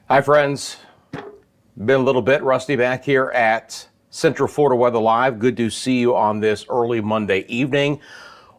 Hi friends, been a little bit rusty back here at Central Florida Weather Live. Good to see you on this early Monday evening.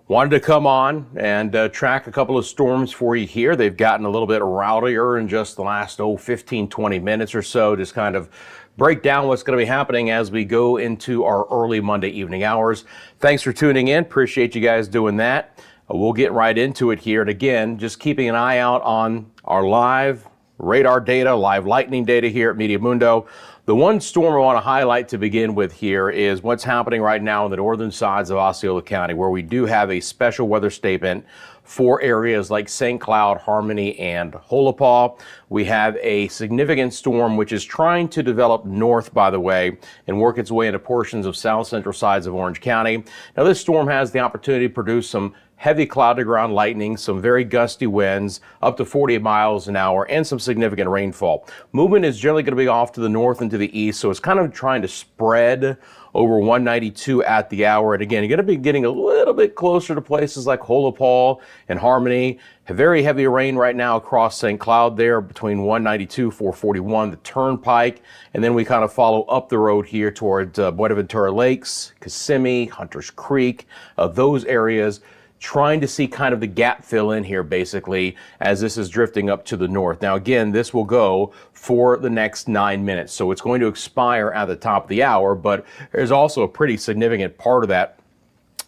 Wanted to come on and track a couple of storms for you here. They've gotten a little bit rowdier in just the last 15, 20 minutes or so. Just kind of break down what's going to be happening as we go into our early Monday evening hours. Thanks for tuning in. Appreciate you guys doing that. We'll get right into it here. And again, just keeping an eye out on our live radar data, live lightning data here at Media Mundo. The one storm I want to highlight to begin with here is what's happening right now in the northern sides of Osceola County, where we do have a special weather statement for areas like St. Cloud, Harmony, and Holopaw. We have a significant storm which is trying to develop north, by the way, and work its way into portions of south central sides of Orange County. Now, this storm has the opportunity to produce some heavy cloud-to-ground lightning, some very gusty winds, up to 40 miles an hour, and some significant rainfall. Movement is generally going to be off to the north and to the east, so it's kind of trying to spread over 192 at the hour. And again, you're going to be getting a little bit closer to places like Holopaw and Harmony. Very heavy rain right now across St. Cloud there between 192, 441, the Turnpike. And then we kind of follow up the road here toward Buenaventura Lakes, Kissimmee, Hunters Creek, those areas, trying to see kind of the gap fill in here basically as this is drifting up to the north. Now again, this will go for the next 9 minutes, so it's going to expire at the top of the hour, but there's also a pretty significant part of that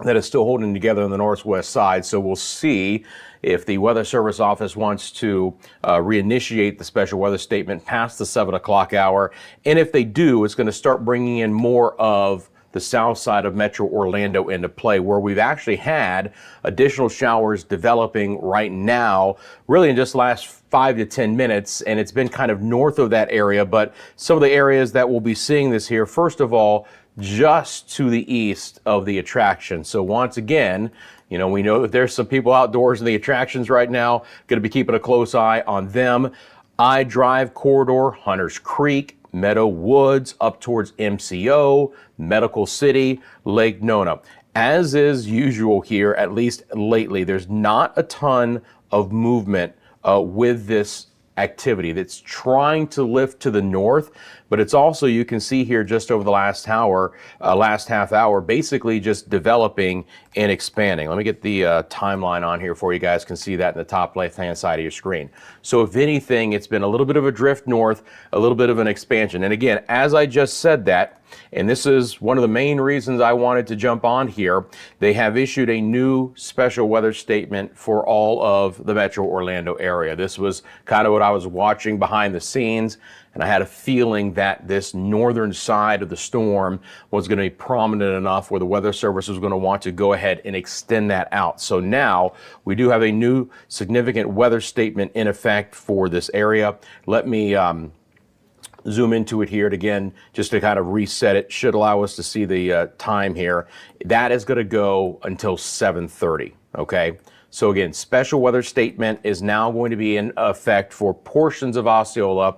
is still holding together on the northwest side. So we'll see if the Weather Service office wants to reinitiate the special weather statement past the 7 o'clock hour, and if they do, it's going to start bringing in more of the south side of Metro Orlando into play, where we've actually had additional showers developing right now, really in just the last 5 to 10 minutes, and it's been kind of north of that area. But some of the areas that we'll be seeing this here, first of all, just to the east of the attraction. So once again, you know, we know that there's some people outdoors in the attractions right now, going to be keeping a close eye on them. I-Drive corridor, Hunters Creek, Meadow Woods, up towards MCO, Medical City, Lake Nona. As is usual here, at least lately, there's not a ton of movement with this activity that's trying to lift to the north, but it's also, you can see here just over the last half hour, basically just developing and expanding. Let me get the timeline on here for you guys can see that in the top left-hand side of your screen. So if anything, it's been a little bit of a drift north, a little bit of an expansion. And again, as I just said that, and this is one of the main reasons I wanted to jump on here, they have issued a new special weather statement for all of the Metro Orlando area. This was kind of what I was watching behind the scenes, and I had a feeling that this northern side of the storm was going to be prominent enough where the Weather Service was going to want to go ahead and extend that out. So now we do have a new significant weather statement in effect for this area. Let me zoom into it here again, just to kind of reset it. Should allow us to see the time here. That is going to go until 7:30. Okay. So again, special weather statement is now going to be in effect for portions of Osceola,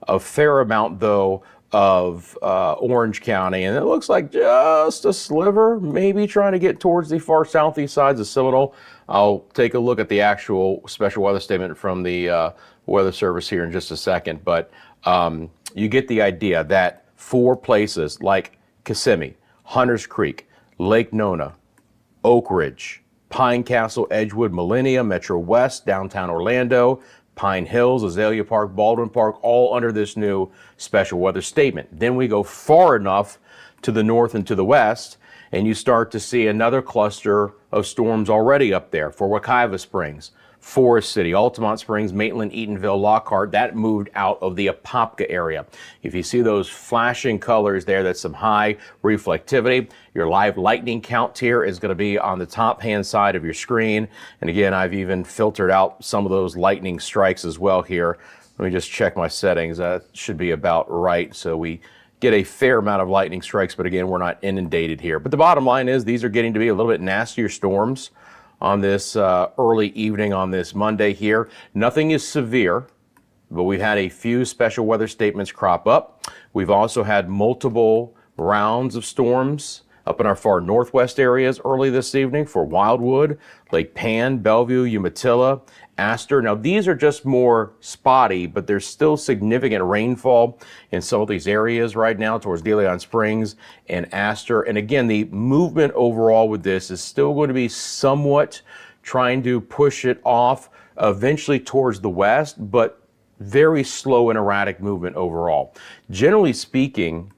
a fair amount though of Orange County, and it looks like just a sliver, maybe trying to get towards the far southeast sides of Seminole. I'll take a look at the actual special weather statement from the Weather Service here in just a second, but you get the idea that for places like Kissimmee, Hunters Creek, Lake Nona, Oak Ridge, Pine Castle, Edgewood, Millennium, Metro West, downtown Orlando, Pine Hills, Azalea Park, Baldwin Park, all under this new special weather statement. Then we go far enough to the north and to the west, and you start to see another cluster of storms already up there for Wekiva Springs, Forest City, Altamont Springs, Maitland, Eatonville, Lockhart. That moved out of the Apopka area. If you see those flashing colors there, that's some high reflectivity. Your live lightning count here is going to be on the top hand side of your screen. And again, I've even filtered out some of those lightning strikes as well here. Let me just check my settings. That should be about right. So we get a fair amount of lightning strikes, but again, we're not inundated here. But the bottom line is these are getting to be a little bit nastier storms on this early evening on this Monday here. Nothing is severe, but we've had a few special weather statements crop up. We've also had multiple rounds of storms up in our far northwest areas early this evening for Wildwood, Lake Pan, Bellevue, Umatilla, Astor. Now these are just more spotty, but there's still significant rainfall in some of these areas right now towards De Leon Springs and Astor. And again, the movement overall with this is still going to be somewhat trying to push it off eventually towards the west, but very slow and erratic movement overall. Generally speaking,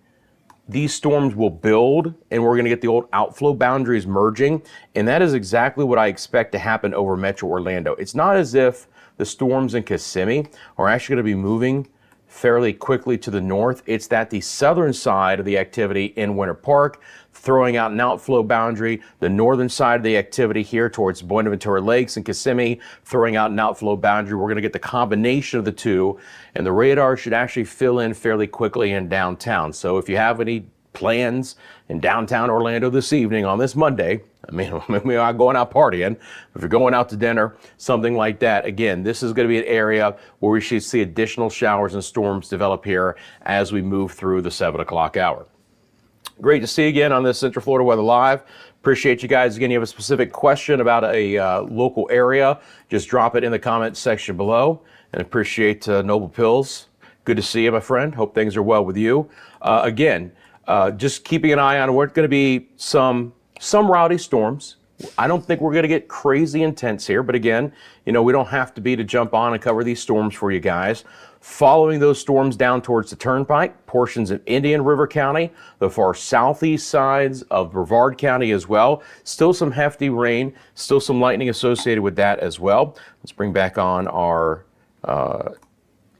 these storms will build and we're going to get the old outflow boundaries merging, and that is exactly what I expect to happen over Metro Orlando. It's not as if the storms in Kissimmee are actually going to be moving fairly quickly to the north. It's that the southern side of the activity in Winter Park throwing out an outflow boundary, the northern side of the activity here towards Buenaventura Lakes and Kissimmee throwing out an outflow boundary. We're going to get the combination of the two, and the radar should actually fill in fairly quickly in downtown. So if you have any plans in downtown Orlando this evening on this Monday, I mean, we're not going out partying. If you're going out to dinner, something like that, again, this is going to be an area where we should see additional showers and storms develop here as we move through the 7 o'clock hour. Great to see you again on this Central Florida Weather Live. Appreciate you guys. Again, you have a specific question about a local area, just drop it in the comments section below. And appreciate Noble Pills. Good to see you, my friend. Hope things are well with you. Again, just keeping an eye on what's going to be some rowdy storms. I don't think we're going to get crazy intense here, but again, you know, we don't have to be to jump on and cover these storms for you guys. Following those storms down towards the Turnpike, portions of Indian River County, the far southeast sides of Brevard County as well. Still some hefty rain, still some lightning associated with that as well. Let's bring back on our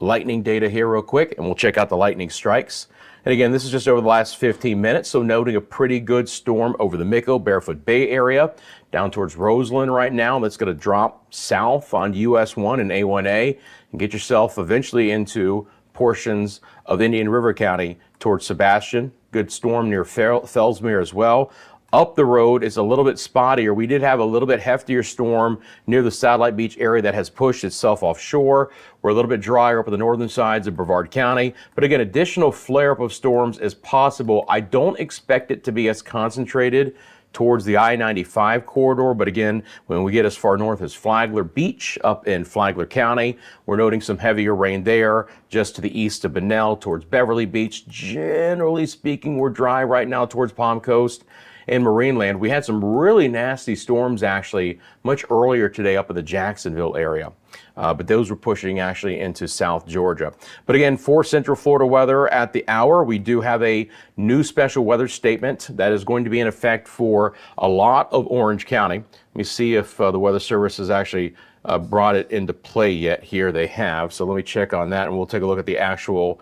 lightning data here real quick, and we'll check out the lightning strikes. And again, this is just over the last 15 minutes, so noting a pretty good storm over the Mico, Barefoot Bay area, down towards Roseland right now. That's going to drop south on US 1 and A1A and get yourself eventually into portions of Indian River County towards Sebastian. Good storm near Fellsmere as well. Up the road is a little bit spottier. We did have a little bit heftier storm near the Satellite Beach area that has pushed itself offshore. We're a little bit drier up on the northern sides of Brevard County. But again, additional flare-up of storms is possible. I don't expect it to be as concentrated towards the I-95 corridor. But again, when we get as far north as Flagler Beach up in Flagler County, we're noting some heavier rain there. Just to the east of Bunnell towards Beverly Beach. Generally speaking, we're dry right now towards Palm Coast and Marineland. We had some really nasty storms actually much earlier today up in the Jacksonville area. But those were pushing actually into South Georgia. But again, for Central Florida weather at the hour, we do have a new special weather statement that is going to be in effect for a lot of Orange County. Let me see if the Weather Service has actually brought it into play yet. Here they have. So let me check on that and we'll take a look at the actual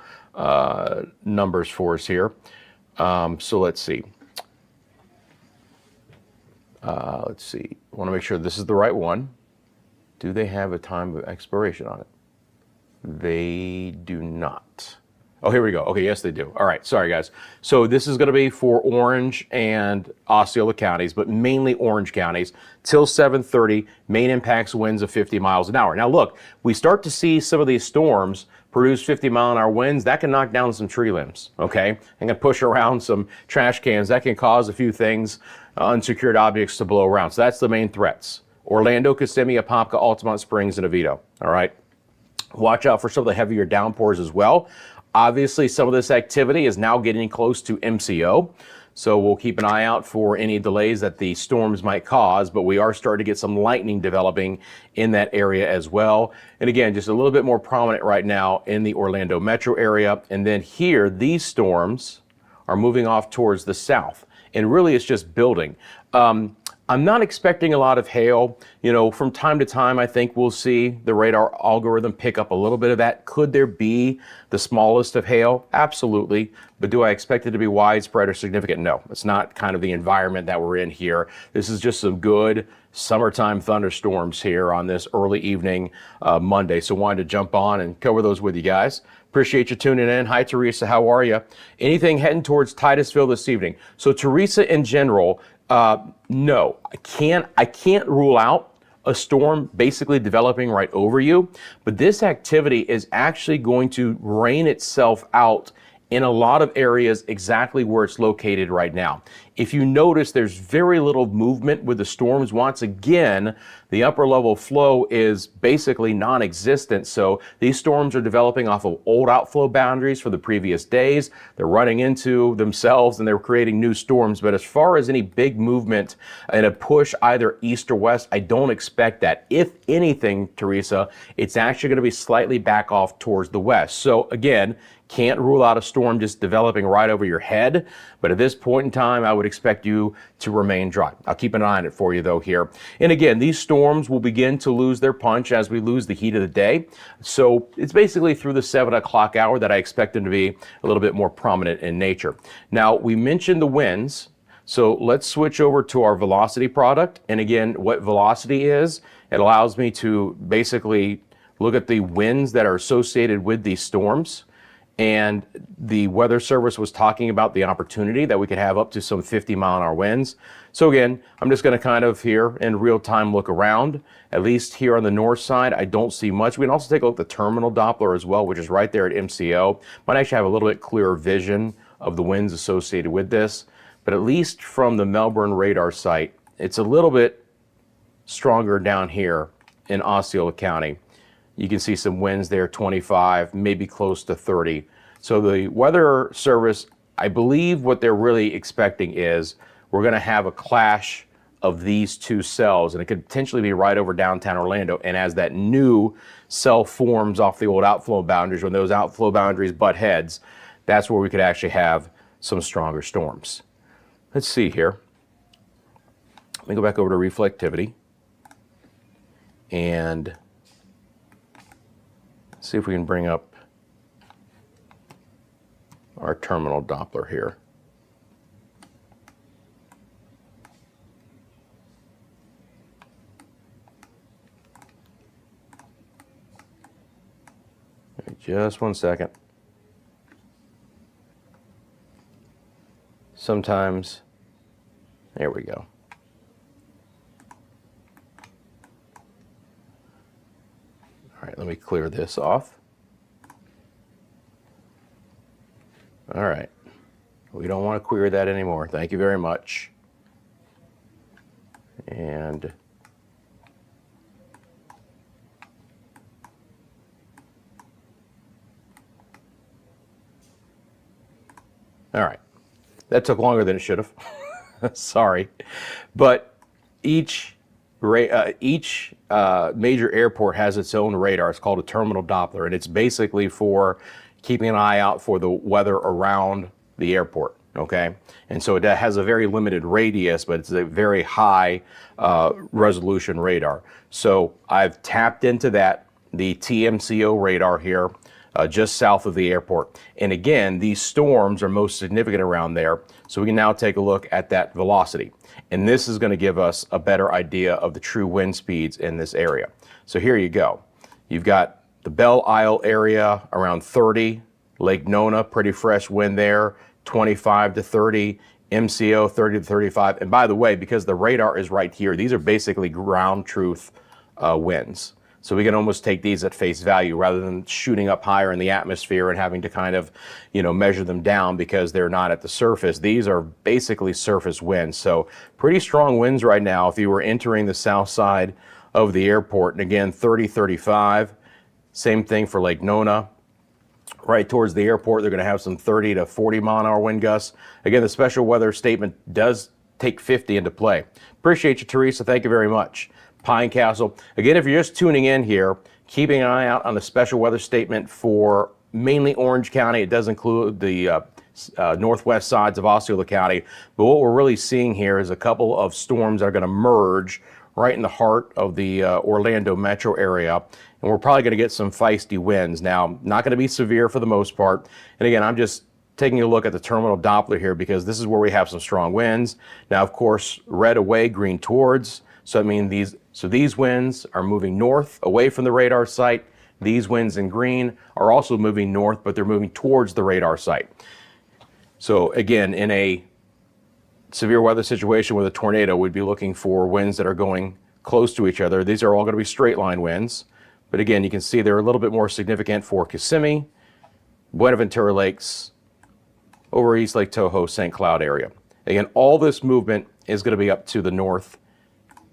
numbers for us here. So let's see. I want to make sure this is the right one. Do they have a time of expiration on it? They do not. Oh, here we go. Okay, yes, they do. All right, sorry, guys. So this is going to be for Orange and Osceola counties, but mainly Orange counties, till 7:30, main impacts winds of 50 miles an hour. Now, look, we start to see some of these storms produce 50-mile-an-hour winds. That can knock down some tree limbs, okay? And can push around some trash cans. That can cause a few things, unsecured objects to blow around. So that's the main threats. Orlando, Kissimmee, Apopka, Altamont Springs, and Oviedo, all right? Watch out for some of the heavier downpours as well. Obviously, some of this activity is now getting close to MCO, so we'll keep an eye out for any delays that the storms might cause, but we are starting to get some lightning developing in that area as well. And again, just a little bit more prominent right now in the Orlando metro area. And then here, these storms are moving off towards the south, and really it's just building. I'm not expecting a lot of hail. You know, from time to time, I think we'll see the radar algorithm pick up a little bit of that. Could there be the smallest of hail? Absolutely. But do I expect it to be widespread or significant? No, it's not kind of the environment that we're in here. This is just some good summertime thunderstorms here on this early evening Monday. So wanted to jump on and cover those with you guys. Appreciate you tuning in. Hi, Teresa. How are you? Anything heading towards Titusville this evening? So Teresa, in general, no, I can't rule out a storm basically developing right over you, but this activity is actually going to rain itself out in a lot of areas exactly where it's located right now. if you notice, there's very little movement with the storms. Once again, the upper level flow is basically non-existent. So these storms are developing off of old outflow boundaries for the previous days. They're running into themselves and they're creating new storms. But as far as any big movement and a push either east or west, I don't expect that. If anything, Teresa, it's actually going to be slightly back off towards the west. So again, can't rule out a storm just developing right over your head, but at this point in time, I would expect you to remain dry. I'll keep an eye on it for you though here. And again, these storms will begin to lose their punch as we lose the heat of the day. So it's basically through the 7 o'clock hour that I expect them to be a little bit more prominent in nature. Now, we mentioned the winds. So let's switch over to our velocity product. And again, what velocity is, it allows me to basically look at the winds that are associated with these storms. And the Weather Service was talking about the opportunity that we could have up to some 50-mile-an-hour winds. So again, I'm just going to kind of here in real time look around. At least here on the north side, I don't see much. We can also take a look at the terminal Doppler as well, which is right there at MCO. Might actually have a little bit clearer vision of the winds associated with this. But at least from the Melbourne radar site, it's a little bit stronger down here in Osceola County. You can see some winds there, 25, maybe close to 30. So the Weather Service, I believe what they're really expecting is we're going to have a clash of these two cells, and it could potentially be right over downtown Orlando. And as that new cell forms off the old outflow boundaries, when those outflow boundaries butt heads, that's where we could actually have some stronger storms. Let's see here. Let me go back over to reflectivity and see if we can bring up our terminal Doppler here. Just one second. Sometimes, there we go. All right, let me clear this off. All right, we don't want to query that anymore. Thank you very much. And all right, that took longer than it should have. Sorry, but each major airport has its own radar. It's called a terminal Doppler, and it's basically for keeping an eye out for the weather around the airport, okay? And so it has a very limited radius, but it's a very high resolution radar. So I've tapped into that, the TMCO radar here, just south of the airport. And again, these storms are most significant around there. So we can now take a look at that velocity. And this is going to give us a better idea of the true wind speeds in this area. So here you go. You've got the Belle Isle area around 30, Lake Nona, pretty fresh wind there, 25 to 30, MCO 30 to 35. And by the way, because the radar is right here, these are basically ground truth winds. So we can almost take these at face value rather than shooting up higher in the atmosphere and having to kind of, measure them down because they're not at the surface. These are basically surface winds. So pretty strong winds right now if you were entering the south side of the airport. And again, 30, 35. Same thing for Lake Nona. Right towards the airport, they're going to have some 30 to 40 mile an hour wind gusts. Again, the special weather statement does take 50 into play. Appreciate you, Teresa. Thank you very much. Pine Castle. Again, if you're just tuning in here, keeping an eye out on the special weather statement for mainly Orange County. It does include the northwest sides of Osceola County. But what we're really seeing here is a couple of storms that are going to merge right in the heart of the Orlando metro area. And we're probably going to get some feisty winds. Now, not going to be severe for the most part. And again, I'm just taking a look at the terminal Doppler here because this is where we have some strong winds. Now, of course, red away, green towards. So I mean these winds are moving north away from the radar site. These winds in green are also moving north, but they're moving towards the radar site. So again, in a severe weather situation with a tornado, we'd be looking for winds that are going close to each other. These are all going to be straight line winds. But again, you can see they're a little bit more significant for Kissimmee, Buenaventura Lakes, over East Lake Tahoe, St. Cloud area. Again, all this movement is going to be up to the north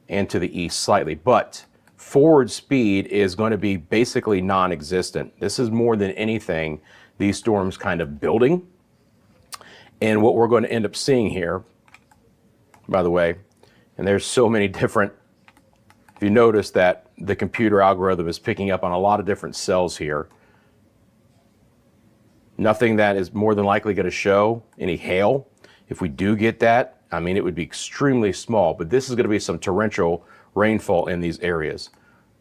and to the east slightly, but forward speed is going to be basically non-existent. This is more than anything, these storms kind of building. And what we're going to end up seeing here, by the way, and there's so many different, if you notice that the computer algorithm is picking up on a lot of different cells here. Nothing that is more than likely going to show any hail. If we do get that, I mean, it would be extremely small, but this is going to be some torrential rainfall in these areas.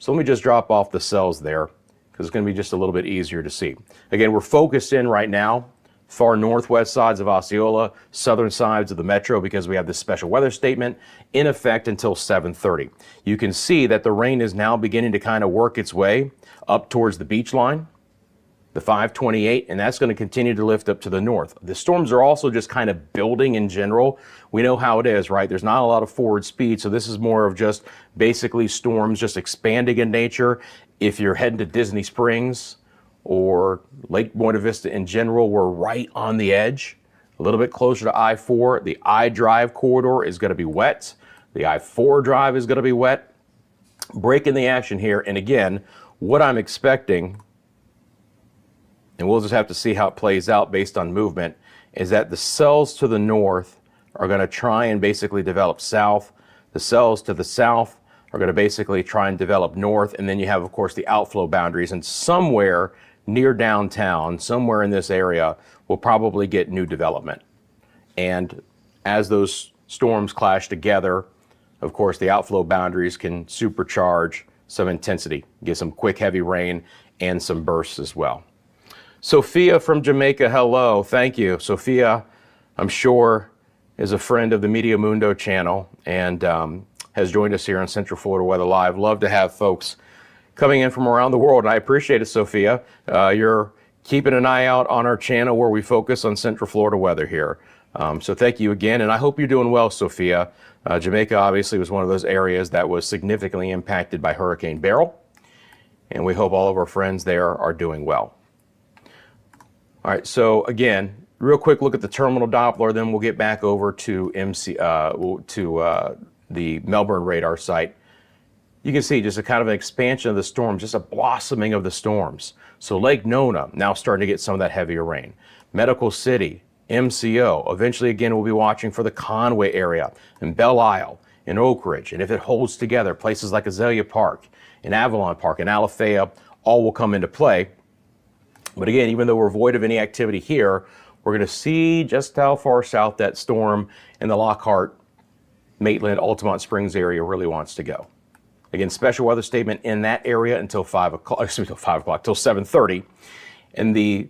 So let me just drop off the cells there because it's going to be just a little bit easier to see. Again, we're focused in right now, far northwest sides of Osceola, southern sides of the metro, because we have this special weather statement in effect until 7:30. You can see that the rain is now beginning to kind of work its way up towards the beach line, the 528, and that's going to continue to lift up to the north. The storms are also just kind of building in general. We know how it is, right? There's not a lot of forward speed, so this is more of just basically storms just expanding in nature. If you're heading to Disney Springs or Lake Buena Vista in general, we're right on the edge, a little bit closer to I-4. The I-Drive corridor is going to be wet. The I-4 drive is going to be wet. Breaking the action here, and again, what I'm expecting, and we'll just have to see how it plays out based on movement, is that the cells to the north are going to try and basically develop south. The cells to the south are going to basically try and develop north. And then you have, of course, the outflow boundaries. And somewhere near downtown, somewhere in this area, we'll probably get new development. And as those storms clash together, of course, the outflow boundaries can supercharge some intensity, get some quick, heavy rain and some bursts as well. Sophia from Jamaica, hello. Thank you. Sophia, I'm sure, is a friend of the Media Mundo channel and has joined us here on Central Florida Weather Live. Love to have folks coming in from around the world, and I appreciate it, Sophia. You're keeping an eye out on our channel where we focus on Central Florida weather here. So thank you again, and I hope you're doing well, Sophia. Jamaica obviously was one of those areas that was significantly impacted by Hurricane Beryl, and we hope all of our friends there are doing well. All right, so again, real quick look at the terminal Doppler, then we'll get back over to the Melbourne radar site. You can see just a kind of an expansion of the storm, just a blossoming of the storms. So Lake Nona now starting to get some of that heavier rain. Medical City, MCO, eventually again we'll be watching for the Conway area and Belle Isle and Oak Ridge. And if it holds together, places like Azalea Park and Avalon Park and Alafaya all will come into play. But again, even though we're void of any activity here, we're going to see just how far south that storm in the Lockhart, Maitland, Altamont Springs area really wants to go. Again, special weather statement in that area until 7:30. And the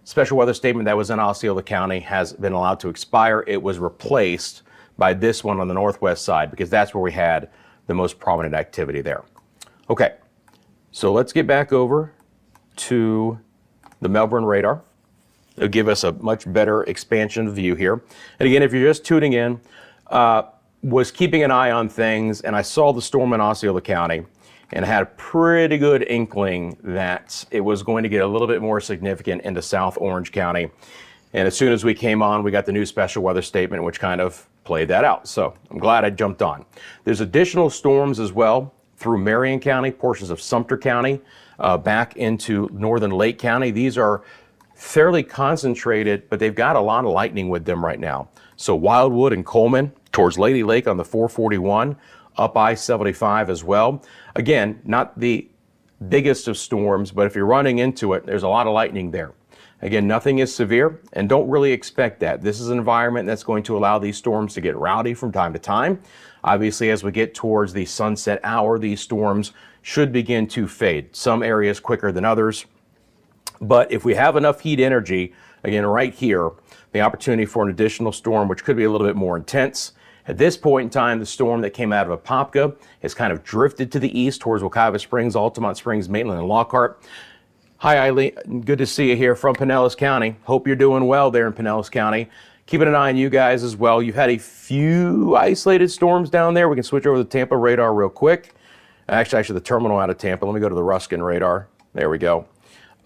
special weather statement that was in Osceola County has been allowed to expire. It was replaced by this one on the northwest side because that's where we had the most prominent activity there. Okay, so let's get back over to the Melbourne radar. It'll give us a much better expansion view here. And again, if you're just tuning in, was keeping an eye on things, and I saw the storm in Osceola County and had a pretty good inkling that it was going to get a little bit more significant into South Orange County. And as soon as we came on, we got the new special weather statement, which kind of played that out. So I'm glad I jumped on. There's additional storms as well through Marion County, portions of Sumter County, back into northern Lake County. These are fairly concentrated, but they've got a lot of lightning with them right now. So Wildwood and Coleman towards Lady Lake on the 441, up I-75 as well. Again, not the biggest of storms, but if you're running into it, there's a lot of lightning there. Again, nothing is severe, and don't really expect that. This is an environment that's going to allow these storms to get rowdy from time to time. Obviously, as we get towards the sunset hour, these storms should begin to fade. Some areas quicker than others. But if we have enough heat energy, again, right here, the opportunity for an additional storm, which could be a little bit more intense. At this point in time, the storm that came out of Apopka has kind of drifted to the east towards Wekiva Springs, Altamont Springs, Maitland, and Lockhart. Hi, Eileen. Good to see you here from Pinellas County. Hope you're doing well there in Pinellas County. Keeping an eye on you guys as well. You've had a few isolated storms down there. We can switch over to the Tampa radar real quick. Actually, the terminal out of Tampa. Let me go to the Ruskin radar. There we go.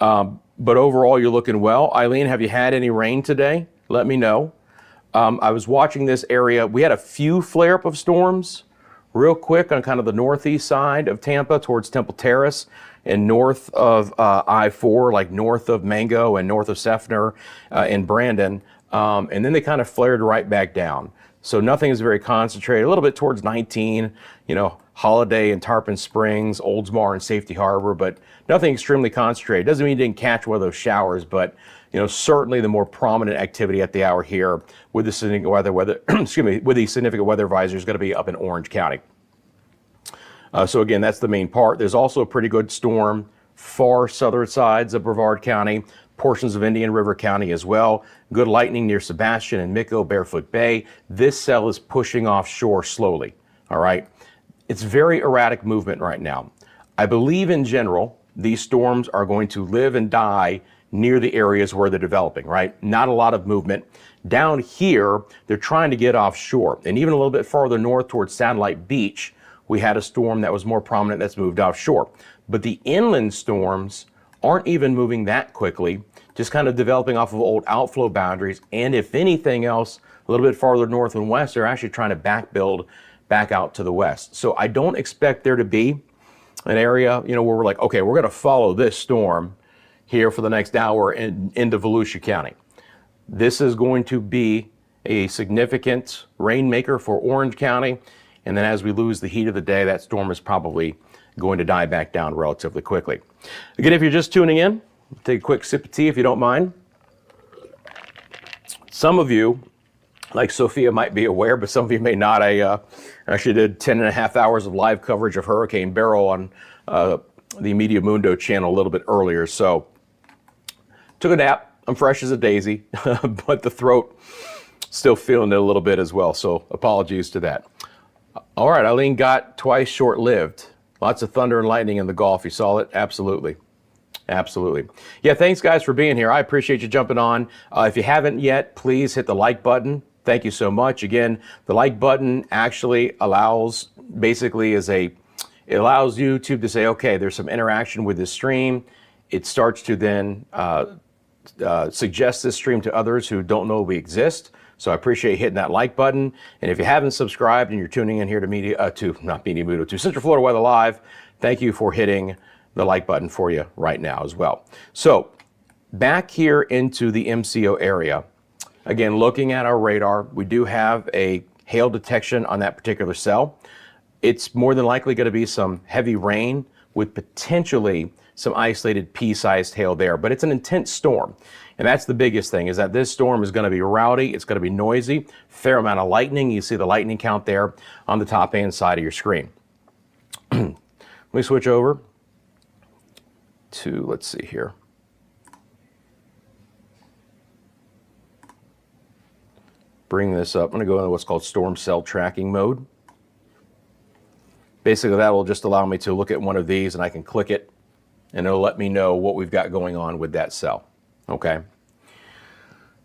But overall, you're looking well. Eileen, have you had any rain today? Let me know. I was watching this area. We had a few flare-up of storms real quick on kind of the northeast side of Tampa towards Temple Terrace and north of I-4, like north of Mango and north of Seffner in Brandon. And then they kind of flared right back down. So nothing is very concentrated, a little bit towards 19, Holiday and Tarpon Springs, Oldsmar and Safety Harbor, but nothing extremely concentrated. Doesn't mean you didn't catch one of those showers, but certainly the more prominent activity at the hour here with the significant weather, excuse me, with the significant weather advisory is going to be up in Orange County. So again, that's the main part. There's also a pretty good storm far southern sides of Brevard County, portions of Indian River County as well. Good lightning near Sebastian and Mico, Barefoot Bay. This cell is pushing offshore slowly, all right? It's very erratic movement right now. I believe in general, these storms are going to live and die near the areas where they're developing, right? Not a lot of movement. Down here, they're trying to get offshore. And even a little bit farther north towards Satellite Beach, we had a storm that was more prominent that's moved offshore. But the inland storms aren't even moving that quickly, just kind of developing off of old outflow boundaries. And if anything else, a little bit farther north and west, they're actually trying to back build back out to the west. So I don't expect there to be an area, where we're like, okay, we're going to follow this storm here for the next hour into Volusia County. This is going to be a significant rainmaker for Orange County. And then as we lose the heat of the day, that storm is probably going to die back down relatively quickly. Again, if you're just tuning in, take a quick sip of tea if you don't mind. Some of you, like Sophia, might be aware, but some of you may not. I actually did 10.5 hours of live coverage of Hurricane Beryl on the Media Mundo channel a little bit earlier. So took a nap. I'm fresh as a daisy, but the throat still feeling it a little bit as well. So apologies to that. All right, Eileen got twice short-lived. Lots of thunder and lightning in the Gulf. You saw it? Absolutely. Absolutely. Yeah, thanks guys for being here. I appreciate you jumping on. If you haven't yet, please hit the like button. Thank you so much. Again, the like button actually allows, it allows YouTube to say, okay, there's some interaction with this stream. It starts to then suggest this stream to others who don't know we exist. So I appreciate hitting that like button. And if you haven't subscribed and you're tuning in here to Central Florida Weather Live, thank you for hitting the like button for you right now as well. So back here into the MCO area, again, looking at our radar, we do have a hail detection on that particular cell. It's more than likely going to be some heavy rain with potentially some isolated pea-sized hail there, but it's an intense storm. And that's the biggest thing, is that this storm is going to be rowdy, it's going to be noisy, fair amount of lightning. You see the lightning count there on the top hand side of your screen. Let me switch over to, let's see here. Bring this up. I'm going to go into what's called storm cell tracking mode. Basically, that will just allow me to look at one of these and I can click it and it'll let me know what we've got going on with that cell. Okay.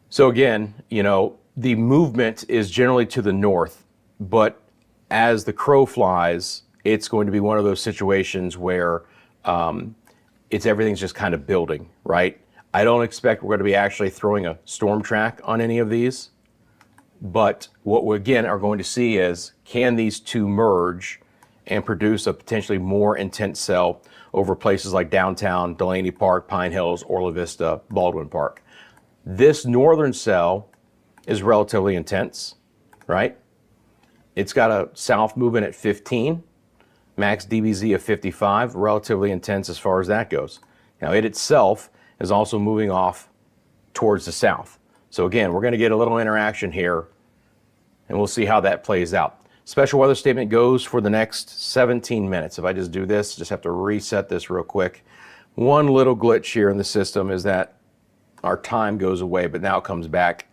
So again, the movement is generally to the north, but as the crow flies, it's going to be one of those situations where everything's just kind of building, right? I don't expect we're going to be actually throwing a storm track on any of these, but what we again are going to see is, can these two merge and produce a potentially more intense cell over places like downtown, Delaney Park, Pine Hills, Orla Vista, Baldwin Park. This northern cell is relatively intense, right? It's got a south movement at 15, max DBZ of 55, relatively intense as far as that goes. Now it itself is also moving off towards the south. So again, we're going to get a little interaction here and we'll see how that plays out. Special weather statement goes for the next 17 minutes. If I just do this, just have to reset this real quick. One little glitch here in the system is that our time goes away, but now it comes back.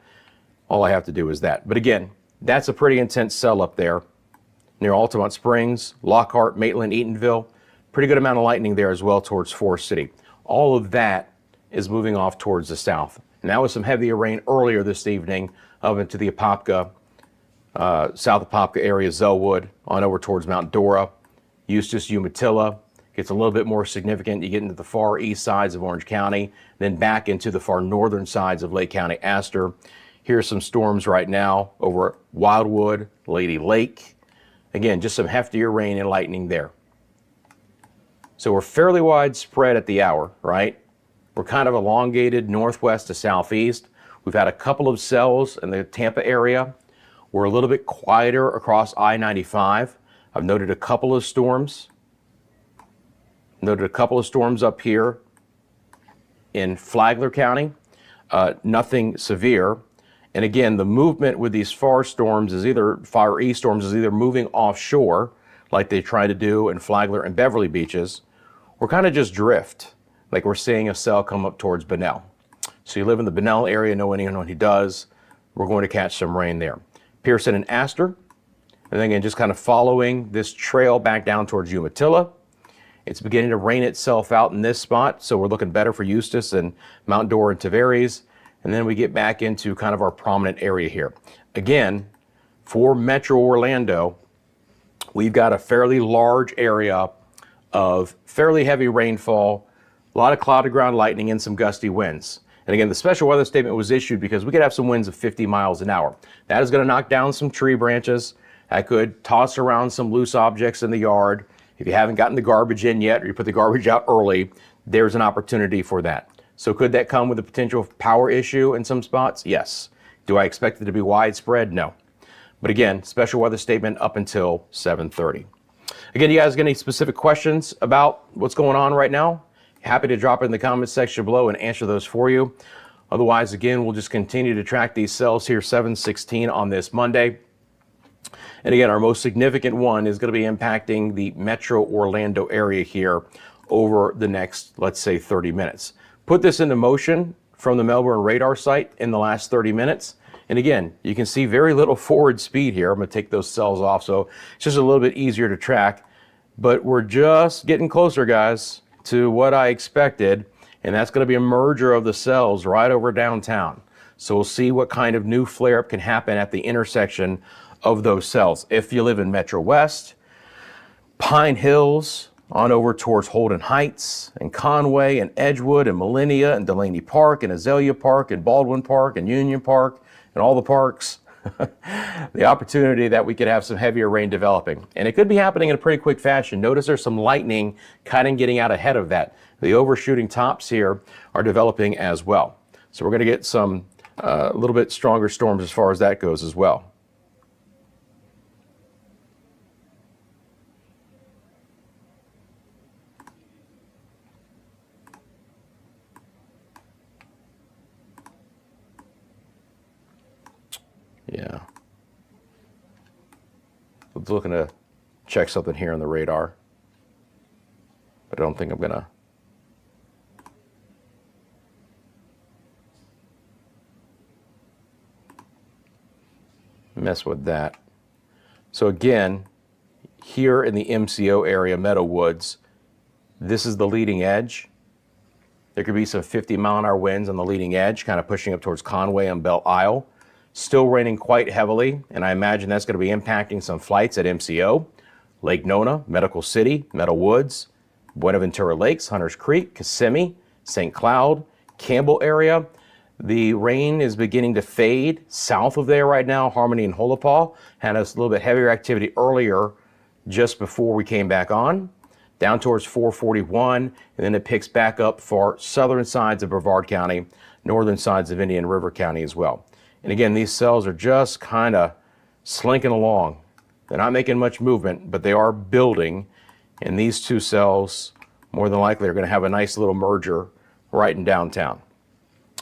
All I have to do is that. But again, that's a pretty intense cell up there near Altamont Springs, Lockhart, Maitland, Eatonville. Pretty good amount of lightning there as well towards Forest City. All of that is moving off towards the south. And that was some heavier rain earlier this evening up into the Apopka, South Apopka area, Zellwood, on over towards Mount Dora, Eustis, Umatilla. Gets a little bit more significant. You get into the far east sides of Orange County, then back into the far northern sides of Lake County, Astor. Here's some storms right now over Wildwood, Lady Lake. Again, just some heftier rain and lightning there. So we're fairly widespread at the hour, right? We're kind of elongated northwest to southeast. We've had a couple of cells in the Tampa area. We're a little bit quieter across I-95. I've noted a couple of storms. Noted a couple of storms up here in Flagler County. Nothing severe. And again, the movement with these far storms is either, far east storms is either moving offshore, like they try to do in Flagler and Beverly beaches, or kind of just drift, like we're seeing a cell come up towards Bunnell. So you live in the Bunnell area, know anyone who does, we're going to catch some rain there. Pearson and Astor, and then again, just kind of following this trail back down towards Umatilla. It's beginning to rain itself out in this spot, so we're looking better for Eustis and Mount Dora and Tavares. And then we get back into kind of our prominent area here. Again, for Metro Orlando, we've got a fairly large area of fairly heavy rainfall, a lot of cloud to ground lightning and some gusty winds. And again, the special weather statement was issued because we could have some winds of 50 miles an hour. That is going to knock down some tree branches. That could toss around some loose objects in the yard. If you haven't gotten the garbage in yet, or you put the garbage out early, there's an opportunity for that. So could that come with a potential power issue in some spots? Yes. Do I expect it to be widespread? No. But again, special weather statement up until 7:30. Again, you guys got any specific questions about what's going on right now? Happy to drop it in the comments section below and answer those for you. Otherwise, again, we'll just continue to track these cells here 7/16 on this Monday. And again, our most significant one is going to be impacting the Metro Orlando area here over the next, let's say, 30 minutes. Put this into motion from the Melbourne radar site in the last 30 minutes. And again, you can see very little forward speed here. I'm going to take those cells off, so it's just a little bit easier to track. But we're just getting closer, guys, to what I expected. And that's going to be a merger of the cells right over downtown. So we'll see what kind of new flare-up can happen at the intersection of those cells. If you live in Metro West, Pine Hills, on over towards Holden Heights and Conway and Edgewood and Millennia and Delaney Park and Azalea Park and Baldwin Park and Union Park and all the parks, the opportunity that we could have some heavier rain developing. And it could be happening in a pretty quick fashion. Notice there's some lightning kind of getting out ahead of that. The overshooting tops here are developing as well. So we're going to get some a little bit stronger storms as far as that goes as well. Yeah. I was looking to check something here on the radar, but I don't think I'm going to. Mess with that. So again, here in the MCO area, Meadow Woods, this is the leading edge. There could be some 50-mile-an-hour winds on the leading edge, kind of pushing up towards Conway and Belle Isle. Still raining quite heavily, and I imagine that's going to be impacting some flights at MCO, Lake Nona, Medical City, Meadow Woods, Buenaventura Lakes, Hunters Creek, Kissimmee, St. Cloud, Campbell area. The rain is beginning to fade south of there right now. Harmony and Holopaw had a little bit heavier activity earlier just before we came back on, down towards 441, and then it picks back up for southern sides of Brevard County, northern sides of Indian River County as well. And again, these cells are just kind of slinking along. They're not making much movement, but they are building. And these two cells, more than likely, are going to have a nice little merger right in downtown.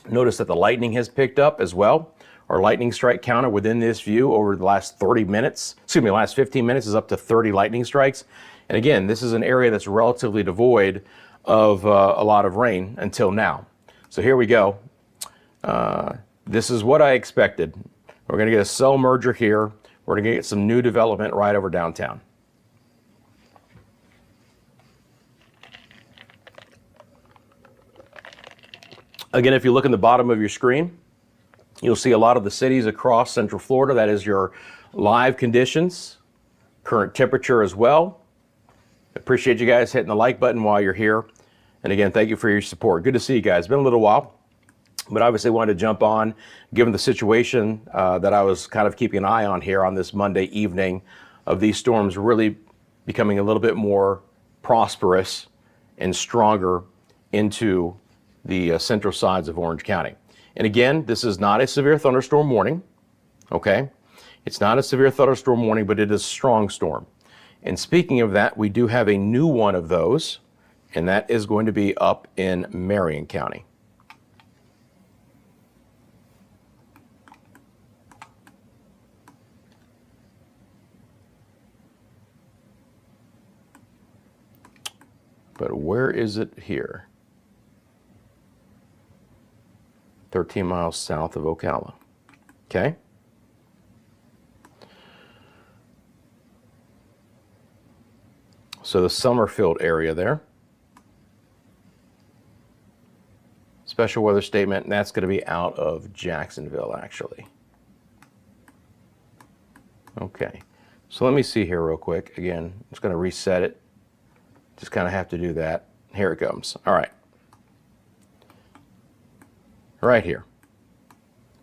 Notice that the lightning has picked up as well. Our lightning strike counter within this view over the last 30 minutes, last 15 minutes is up to 30 lightning strikes. And again, this is an area that's relatively devoid of a lot of rain until now. So here we go. This is what I expected. We're going to get a cell merger here. We're going to get some new development right over downtown. Again, if you look in the bottom of your screen, you'll see a lot of the cities across Central Florida. That is your live conditions, current temperature as well. Appreciate you guys hitting the like button while you're here. And again, thank you for your support. Good to see you guys. It's been a little while. But obviously wanted to jump on, given the situation that I was kind of keeping an eye on here on this Monday evening, of these storms really becoming a little bit more prosperous and stronger into the central sides of Orange County. And again, this is not a severe thunderstorm warning, okay? It's not a severe thunderstorm warning, but it is a strong storm. And speaking of that, we do have a new one of those, and that is going to be up in Marion County. But where is it here? 13 miles south of Ocala. Okay? So the Summerfield area there. Special weather statement, and that's going to be out of Jacksonville, actually. Okay. So let me see here real quick. Again, I'm just going to reset it. Just kind of have to do that. Here it comes. All right. Right here.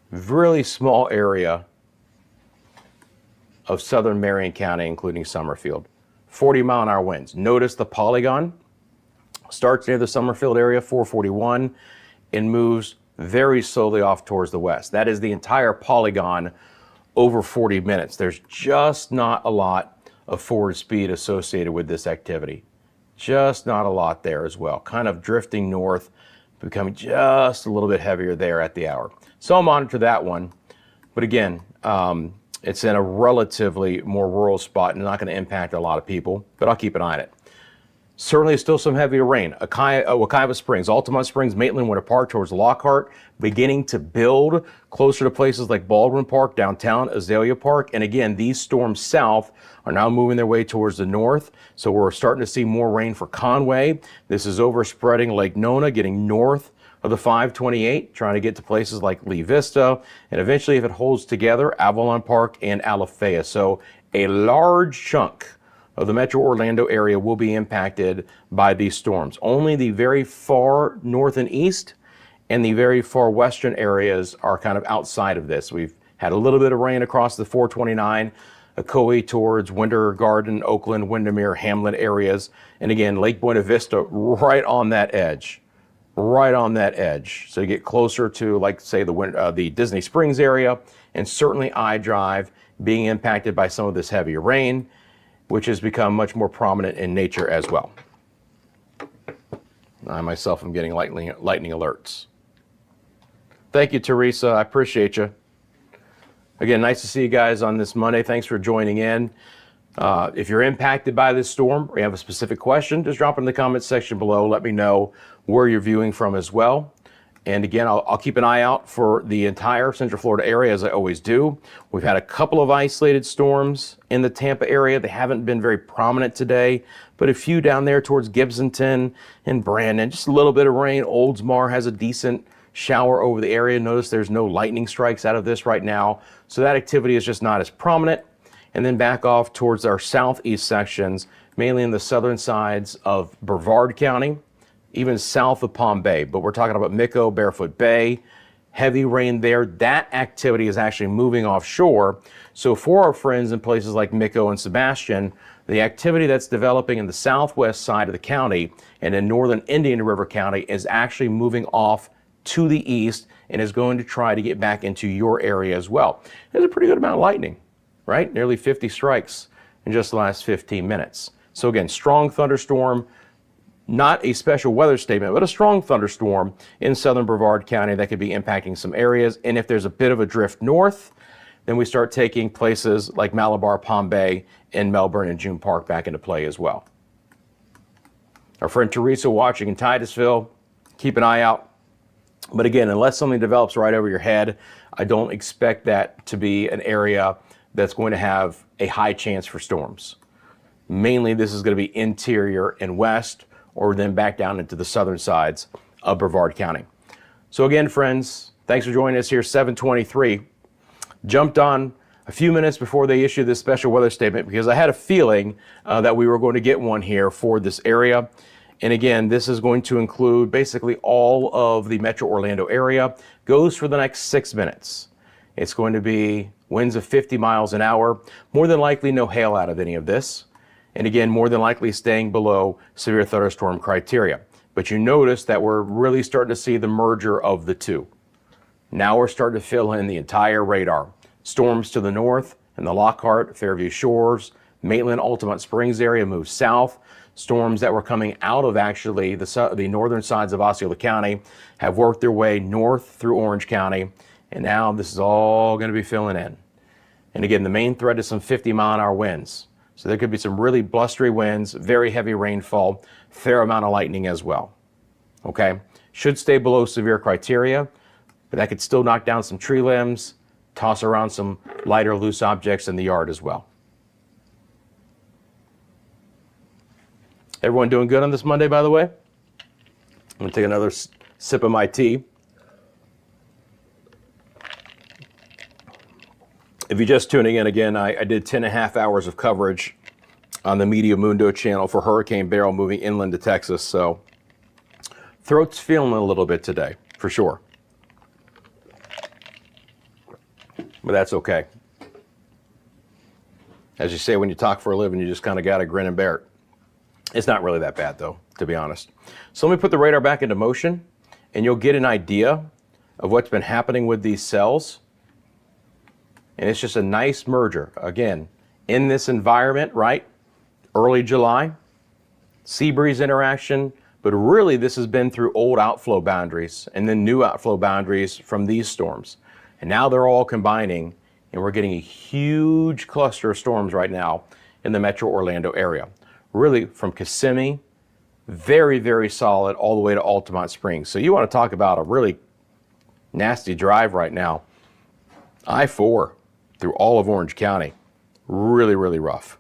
Really small area of southern Marion County, including Summerfield. 40-mile-an-hour winds. Notice the polygon starts near the Summerfield area, 441, and moves very slowly off towards the west. That is the entire polygon over 40 minutes. There's just not a lot of forward speed associated with this activity. Just not a lot there as well. Kind of drifting north, becoming just a little bit heavier there at the hour. So I'll monitor that one. But again, it's in a relatively more rural spot and not going to impact a lot of people, but I'll keep an eye on it. Certainly still some heavier rain. Wekiva Springs, Altamont Springs, Maitland, Winter Park towards Lockhart, beginning to build closer to places like Baldwin Park, downtown, Azalea Park. And again, these storms south are now moving their way towards the north. So we're starting to see more rain for Conway. This is overspreading Lake Nona, getting north of the 528, trying to get to places like Lee Vista. And eventually, if it holds together, Avalon Park and Alafaya. So a large chunk of the Metro Orlando area will be impacted by these storms. Only the very far north and east and the very far western areas are kind of outside of this. We've had a little bit of rain across the 429, Ocoee towards Winter Garden, Oakland, Windermere, Hamlet areas. And again, Lake Buena Vista right on that edge. Right on that edge. So you get closer to, like, say, the Disney Springs area, and certainly I-Drive being impacted by some of this heavier rain, which has become much more prominent in nature as well. I myself am getting lightning alerts. Thank you, Teresa. I appreciate you. Again, nice to see you guys on this Monday. Thanks for joining in. If you're impacted by this storm or you have a specific question, just drop it in the comments section below. Let me know where you're viewing from as well. And again, I'll keep an eye out for the entire Central Florida area, as I always do. We've had a couple of isolated storms in the Tampa area. They haven't been very prominent today, but a few down there towards Gibsonton and Brandon. Just a little bit of rain. Oldsmar has a decent shower over the area. Notice there's no lightning strikes out of this right now. So that activity is just not as prominent. And then back off towards our southeast sections, mainly in the southern sides of Brevard County, even south of Palm Bay. But we're talking about Mico, Barefoot Bay, heavy rain there. That activity is actually moving offshore. So for our friends in places like Mico and Sebastian, the activity that's developing in the southwest side of the county and in northern Indian River County is actually moving off to the east and is going to try to get back into your area as well. There's a pretty good amount of lightning, right? Nearly 50 strikes in just the last 15 minutes. So again, strong thunderstorm, not a special weather statement, but a strong thunderstorm in southern Brevard County that could be impacting some areas. And if there's a bit of a drift north, then we start taking places like Malabar, Palm Bay, and Melbourne and June Park back into play as well. Our friend Teresa watching in Titusville, keep an eye out. But again, unless something develops right over your head, I don't expect that to be an area that's going to have a high chance for storms. Mainly, this is going to be interior and west, or then back down into the southern sides of Brevard County. So again, friends, thanks for joining us here, 7:23. Jumped on a few minutes before they issued this special weather statement because I had a feeling that we were going to get one here for this area. And again, this is going to include basically all of the Metro Orlando area. Goes for the next 6 minutes. It's going to be winds of 50 miles an hour. More than likely no hail out of any of this. And again, more than likely staying below severe thunderstorm criteria. But you notice that we're really starting to see the merger of the two. Now we're starting to fill in the entire radar. Storms to the north in the Lockhart, Fairview Shores, Maitland, Altamont Springs area move south. Storms that were coming out of actually the northern sides of Osceola County have worked their way north through Orange County. And now this is all going to be filling in. And again, the main threat is some 50-mile-an-hour winds. So there could be some really blustery winds, very heavy rainfall, fair amount of lightning as well. Okay, should stay below severe criteria, but that could still knock down some tree limbs, toss around some lighter loose objects in the yard as well. Everyone doing good on this Monday, by the way? I'm going to take another sip of my tea. If you're just tuning in again, I did 10.5 hours of coverage on the Media Mundo channel for Hurricane Beryl moving inland to Texas. So throat's feeling a little bit today, for sure. But that's okay. As you say, when you talk for a living, you just kind of got to grin and bear it. It's not really that bad, though, to be honest. So let me put the radar back into motion, and you'll get an idea of what's been happening with these cells. And it's just a nice merger. Again, in this environment, right? Early July, sea breeze interaction, but really this has been through old outflow boundaries and then new outflow boundaries from these storms. And now they're all combining, and we're getting a huge cluster of storms right now in the Metro Orlando area. Really from Kissimmee, very, very solid, all the way to Altamont Springs. So you want to talk about a really nasty drive right now. I-4 through all of Orange County. Really, really rough.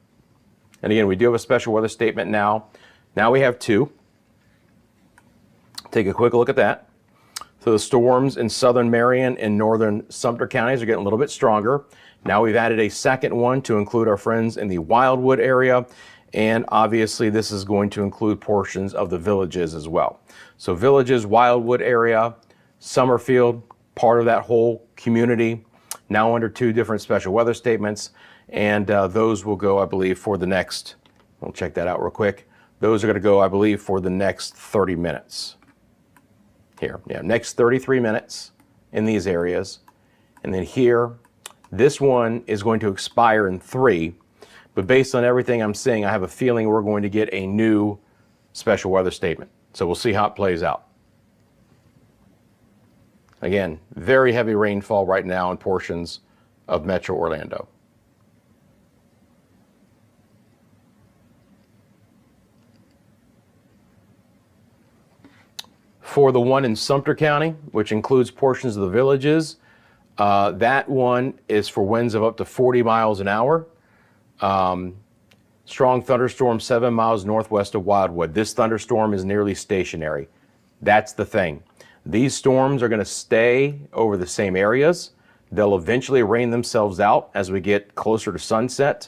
And again, we do have a special weather statement now. Now we have two. Take a quick look at that. So the storms in southern Marion and northern Sumter counties are getting a little bit stronger. Now we've added a second one to include our friends in the Wildwood area. And obviously this is going to include portions of the Villages as well. So Villages, Wildwood area, Summerfield, part of that whole community, now under two different special weather statements. And those will go, I believe, for the next, we'll check that out real quick. Those are going to go, I believe, for the next 30 minutes. Here, yeah, next 33 minutes in these areas. And then here, this one is going to expire in 3. But based on everything I'm seeing, I have a feeling we're going to get a new special weather statement. So we'll see how it plays out. Again, very heavy rainfall right now in portions of Metro Orlando. For the one in Sumter County, which includes portions of the Villages, that one is for winds of up to 40 miles an hour. Strong thunderstorm 7 miles northwest of Wildwood. This thunderstorm is nearly stationary. That's the thing. These storms are going to stay over the same areas. They'll eventually rain themselves out as we get closer to sunset,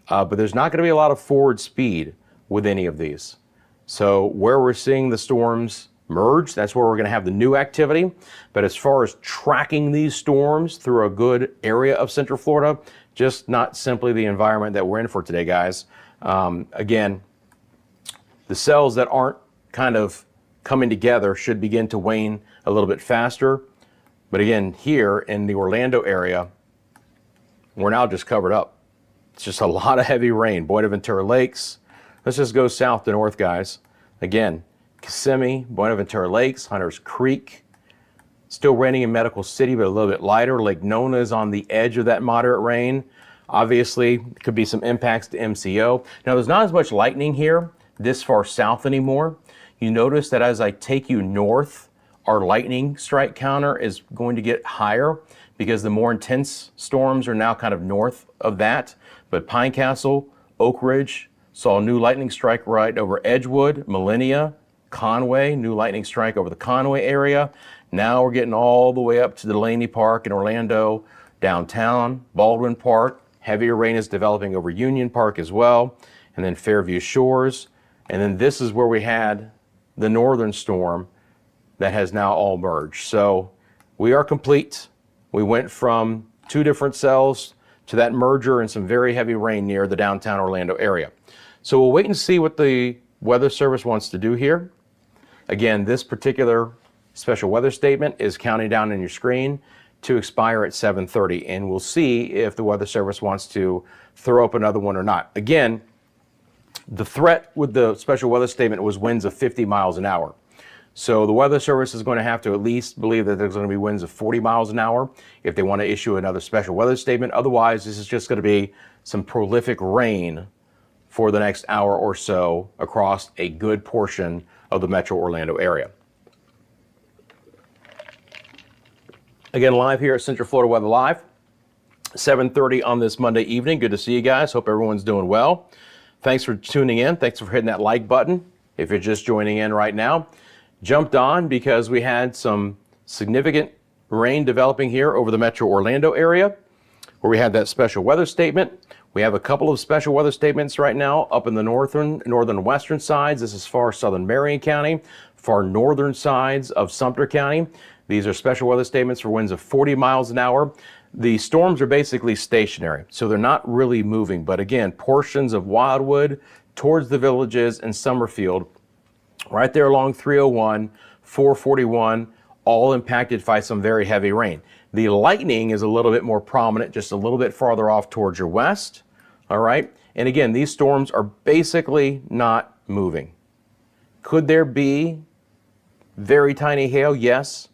but there's not going to be a lot of forward speed with any of these. So where we're seeing the storms merge, that's where we're going to have the new activity. But as far as tracking these storms through a good area of Central Florida, just not simply the environment that we're in for today, guys. Again, the cells that aren't kind of coming together should begin to wane a little bit faster. But again, here in the Orlando area, we're now just covered up. It's just a lot of heavy rain. Buenaventura Lakes. Let's just go south to north, guys. Again, Kissimmee, Buenaventura Lakes, Hunters Creek. Still raining in Medical City, but a little bit lighter. Lake Nona is on the edge of that moderate rain. Obviously, could be some impacts to MCO. Now, there's not as much lightning here this far south anymore. You notice that as I take you north, our lightning strike counter is going to get higher because the more intense storms are now kind of north of that. But Pine Castle, Oak Ridge saw a new lightning strike right over Edgewood, Millenia, Conway, new lightning strike over the Conway area. Now we're getting all the way up to Delaney Park in Orlando, downtown, Baldwin Park. Heavier rain is developing over Union Park as well, and then Fairview Shores. And then this is where we had the northern storm that has now all merged. So we are complete. We went from 2 different cells to that merger and some very heavy rain near the downtown Orlando area. So we'll wait and see what the Weather Service wants to do here. Again, this particular special weather statement is counting down on your screen to expire at 7:30, and we'll see if the Weather Service wants to throw up another one or not. Again, the threat with the special weather statement was winds of 50 miles an hour. So the Weather Service is going to have to at least believe that there's going to be winds of 40 miles an hour if they want to issue another special weather statement. Otherwise, this is just going to be some prolific rain for the next hour or so across a good portion of the metro Orlando area. Again, live here at Central Florida Weather Live, 7:30 on this Monday evening. Good to see you guys. Hope everyone's doing well. Thanks for tuning in. Thanks for hitting that like button. If you're just joining in right now, jumped on because we had some significant rain developing here over the metro Orlando area where we had that special weather statement. We have a couple of special weather statements right now up in the northern and western sides. This is far southern Marion County, far northern sides of Sumter County. These are special weather statements for winds of 40 miles an hour. The storms are basically stationary, so they're not really moving. But again, portions of Wildwood towards the Villages and Summerfield, right there along 301, 441, all impacted by some very heavy rain. The lightning is a little bit more prominent, just a little bit farther off towards your west, all right? And again, these storms are basically not moving. Could there be very tiny hail? Yes.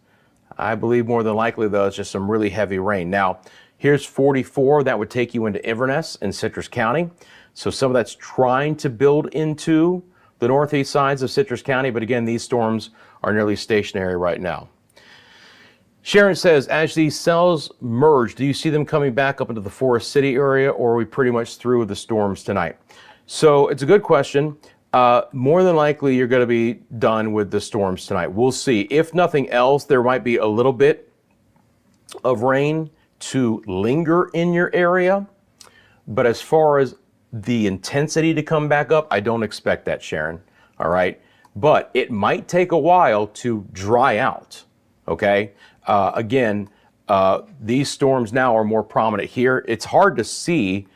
I believe more than likely, though, it's just some really heavy rain. Now, here's 44. That would take you into Inverness in Citrus County. So some of that's trying to build into the northeast sides of Citrus County. But again, these storms are nearly stationary right now. Sharon says, as these cells merge, do you see them coming back up into the Forest City area, or are we pretty much through with the storms tonight? So it's a good question. More than likely, you're going to be done with the storms tonight. We'll see. If nothing else, there might be a little bit of rain to linger in your area. But as far as the intensity to come back up, I don't expect that, Sharon. All right. But it might take a while to dry out. Okay. Again, these storms now are more prominent here. It's hard to see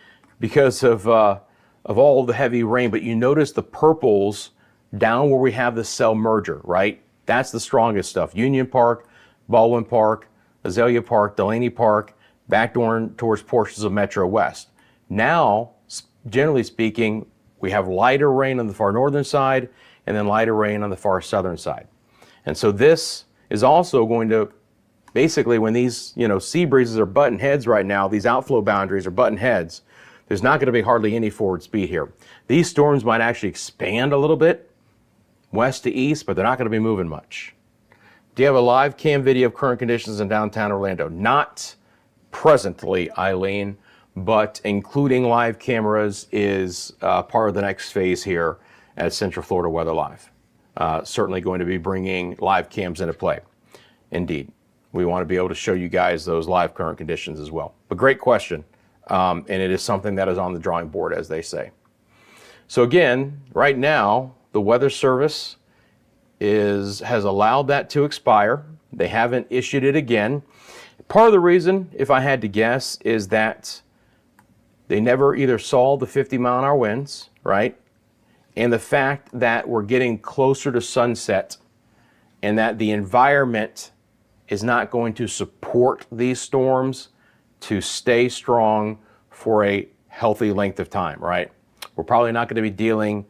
because of all the heavy rain, but you notice the purples down where we have the cell merger, right? That's the strongest stuff. Union Park, Baldwin Park, Azalea Park, Delaney Park, back towards portions of Metro West. Now, generally speaking, we have lighter rain on the far northern side and then lighter rain on the far southern side. And so this is also going to, basically when these, sea breezes are butting heads right now, these outflow boundaries are butting heads, there's not going to be hardly any forward speed here. These storms might actually expand a little bit west to east, but they're not going to be moving much. Do you have a live cam video of current conditions in downtown Orlando? Not presently, Eileen, but including live cameras is part of the next phase here at Central Florida Weather Live. Certainly going to be bringing live cams into play. Indeed. We want to be able to show you guys those live current conditions as well. But great question. And it is something that is on the drawing board, as they say. So again, right now, the Weather Service has allowed that to expire. They haven't issued it again. Part of the reason, if I had to guess, is that they never either saw the 50-mile-an-hour winds, right? And the fact that we're getting closer to sunset and that the environment is not going to support these storms to stay strong for a healthy length of time, right? We're probably not going to be dealing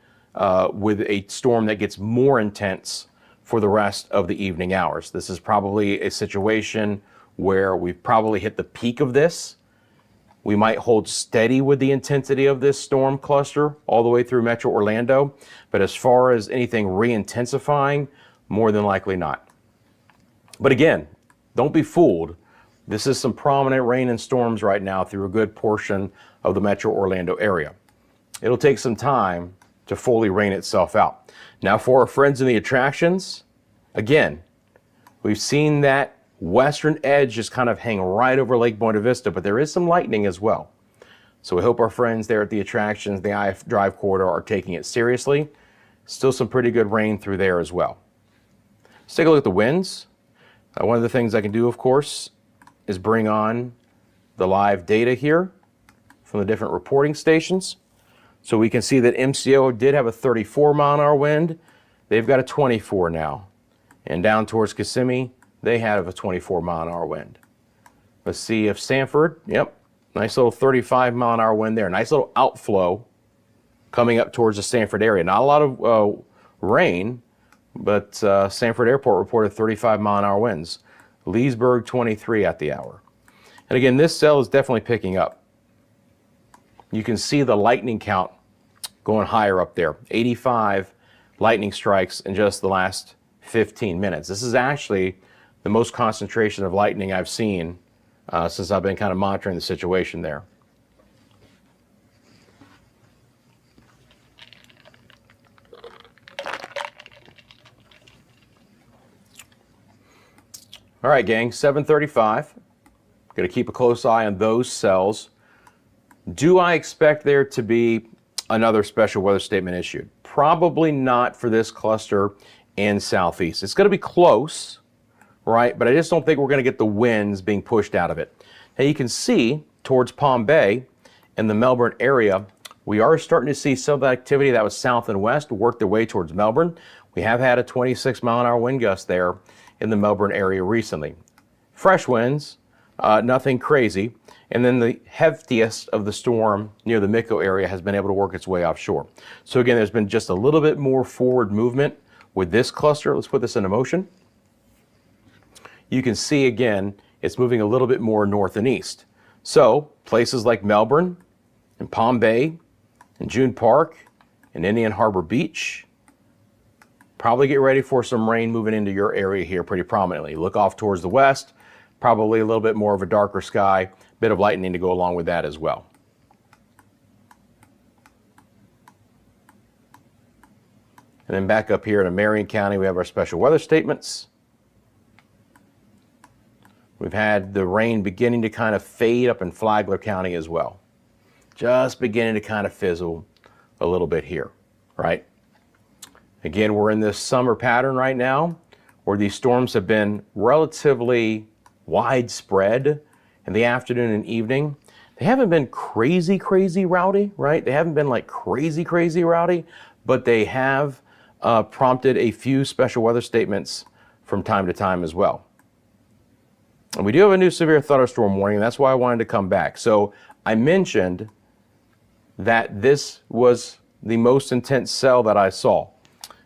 with a storm that gets more intense for the rest of the evening hours. This is probably a situation where we've probably hit the peak of this. We might hold steady with the intensity of this storm cluster all the way through Metro Orlando. But as far as anything re-intensifying, more than likely not. But again, don't be fooled. This is some prominent rain and storms right now through a good portion of the Metro Orlando area. It'll take some time to fully rain itself out. Now for our friends in the attractions, again, we've seen that western edge just kind of hang right over Lake Buena Vista, but there is some lightning as well. So we hope our friends there at the attractions, the I-Drive corridor, are taking it seriously. Still some pretty good rain through there as well. Let's take a look at the winds. One of the things I can do, of course, is bring on the live data here from the different reporting stations. So we can see that MCO did have a 34 mile an hour wind. They've got a 24 now. And down towards Kissimmee, they have a 24 mile an hour wind. Let's see if Sanford, yep, nice little 35 mile an hour wind there. Nice little outflow coming up towards the Sanford area. Not a lot of rain, but Sanford Airport reported 35 mile an hour winds. Leesburg 23 at the hour. And again, this cell is definitely picking up. You can see the lightning count going higher up there. 85 lightning strikes in just the last 15 minutes. This is actually the most concentration of lightning I've seen since I've been kind of monitoring the situation there. All right, gang, 7:35. Going to keep a close eye on those cells. Do I expect there to be another special weather statement issued? Probably not for this cluster in southeast. It's going to be close, right? But I just don't think we're going to get the winds being pushed out of it. Now you can see towards Palm Bay in the Melbourne area, we are starting to see some of the activity that was south and west work their way towards Melbourne. We have had a 26 mile an hour wind gust there in the Melbourne area recently. Fresh winds, nothing crazy. And then the heftiest of the storm near the Miko area has been able to work its way offshore. So again, there's been just a little bit more forward movement with this cluster. Let's put this into motion. You can see again, it's moving a little bit more north and east. So places like Melbourne and Palm Bay and June Park and Indian Harbor Beach, probably get ready for some rain moving into your area here pretty prominently. Look off towards the west, probably a little bit more of a darker sky. Bit of lightning to go along with that as well. And then back up here in Marion County, we have our special weather statements. We've had the rain beginning to kind of fade up in Flagler County as well. Just beginning to kind of fizzle a little bit here, right? Again, we're in this summer pattern right now where these storms have been relatively widespread in the afternoon and evening. They haven't been crazy rowdy, right? They haven't been like crazy rowdy, but they have prompted a few special weather statements from time to time as well. And we do have a new severe thunderstorm warning. That's why I wanted to come back. So I mentioned that this was the most intense cell that I saw.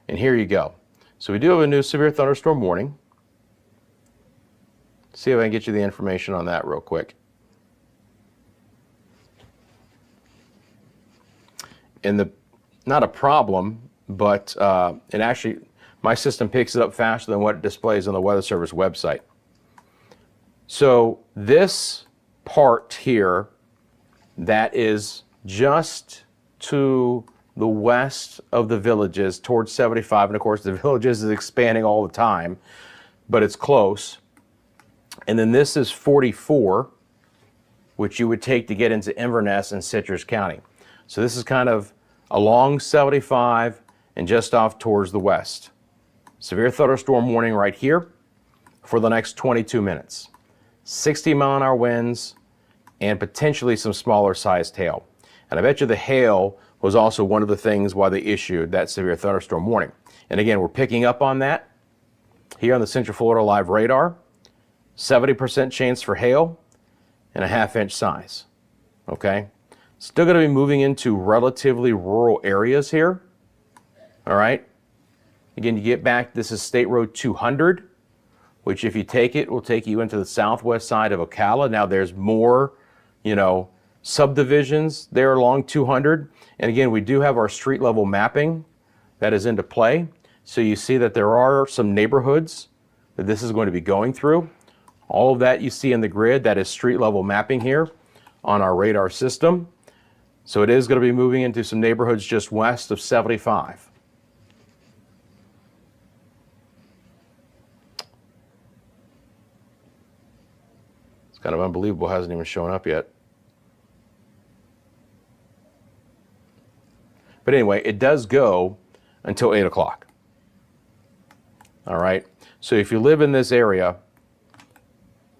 And here you go. So we do have a new severe thunderstorm warning. See if I can get you the information on that real quick. And not a problem, but it actually, my system picks it up faster than what it displays on the Weather Service website. So this part here that is just to the west of the Villages towards 75, and of course the Villages is expanding all the time, but it's close. And then this is 44, which you would take to get into Inverness and Citrus County. So this is kind of along 75 and just off towards the west. Severe thunderstorm warning right here for the next 22 minutes. 60 mile an hour winds and potentially some smaller sized hail. And I bet you the hail was also one of the things why they issued that severe thunderstorm warning. And again, we're picking up on that here on the Central Florida Live radar. 70% chance for hail and a ½ inch size, okay? Still gonna be moving into relatively rural areas here, all right? Again, you get back, this is State Road 200, which if you take it, will take you into the southwest side of Ocala. Now there's more, subdivisions there along 200. And again, we do have our street level mapping that is into play. So you see that there are some neighborhoods that this is going to be going through. All of that you see in the grid, that is street level mapping here on our radar system. So it is going to be moving into some neighborhoods just west of 75. It's kind of unbelievable, hasn't even shown up yet. But anyway, it does go until 8 o'clock. All right. So if you live in this area,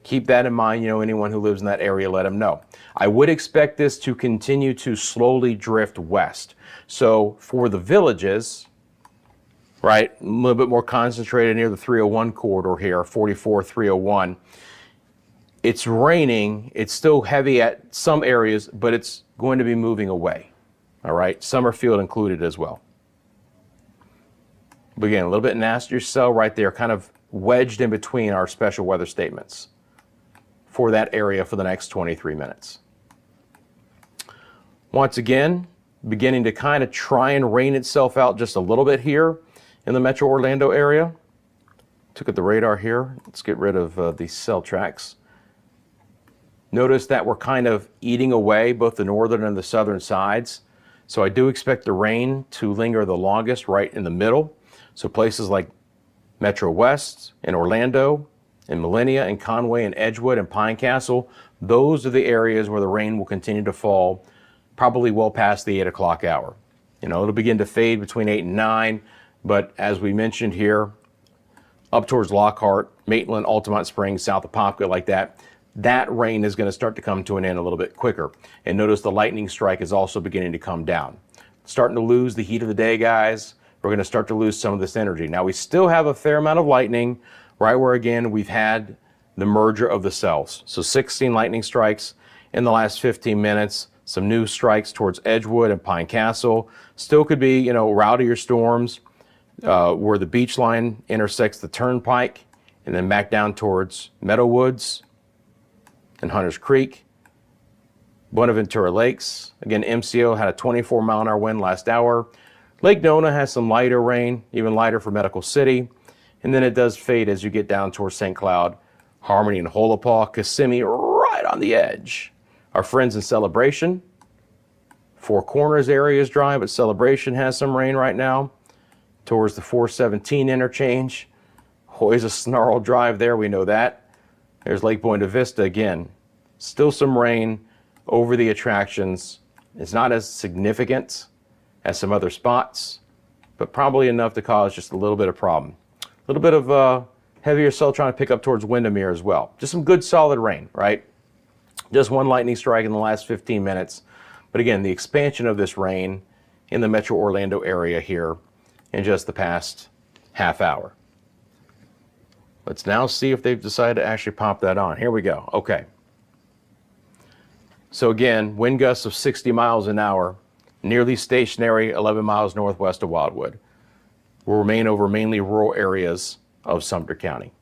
keep that in mind. You know, anyone who lives in that area, let them know. I would expect this to continue to slowly drift west. So for the villages, right, a little bit more concentrated near the 301 corridor here, 44, 301. It's raining. It's still heavy at some areas, but it's going to be moving away. All right, Summerfield included as well. But again, a little bit nastier cell right there, kind of wedged in between our special weather statements for that area for the next 23 minutes. Once again, beginning to kind of try and rain itself out just a little bit here in the Metro Orlando area. Took at the radar here. Let's get rid of these cell tracks. Notice that we're kind of eating away both the northern and the southern sides. So I do expect the rain to linger the longest right in the middle. So places like Metro West and Orlando and Millenia and Conway and Edgewood and Pine Castle, those are the areas where the rain will continue to fall probably well past the 8 o'clock hour. You know, it'll begin to fade between 8 and 9, but as we mentioned here, up towards Lockhart, Maitland, Altamont Springs, south of Popka, like that, that rain is going to start to come to an end a little bit quicker. And notice the lightning strike is also beginning to come down. Starting to lose the heat of the day, guys. We're going to start to lose some of this energy. Now, we still have a fair amount of lightning, right where, again, we've had the merger of the cells. So 16 lightning strikes in the last 15 minutes. Some new strikes towards Edgewood and Pine Castle. Still could be, you know, rowdier storms where the beach line intersects the turnpike and then back down towards Meadowwoods and Hunters Creek. Buenaventura Lakes. Again, MCO had a 24-mile-an-hour wind last hour. Lake Nona has some lighter rain, even lighter for Medical City. And then it does fade as you get down towards St. Cloud, Harmony and Holopaw, Kissimmee right on the edge. Our friends in Celebration, Four Corners area is dry, but Celebration has some rain right now towards the 417 interchange. Always a snarl drive there, we know that. There's Lake Buena Vista again. Still some rain over the attractions. It's not as significant as some other spots, but probably enough to cause just a little bit of problem. A little bit of heavier cell trying to pick up towards Windermere as well. Just some good solid rain, right? Just one lightning strike in the last 15 minutes. But again, the expansion of this rain in the Metro Orlando area here in just the past half hour. Let's now see if they've decided to actually pop that on. Here we go. Okay. So again, wind gusts of 60 miles an hour, nearly stationary, 11 miles northwest of Wildwood. Will remain over mainly rural areas of Sumter County.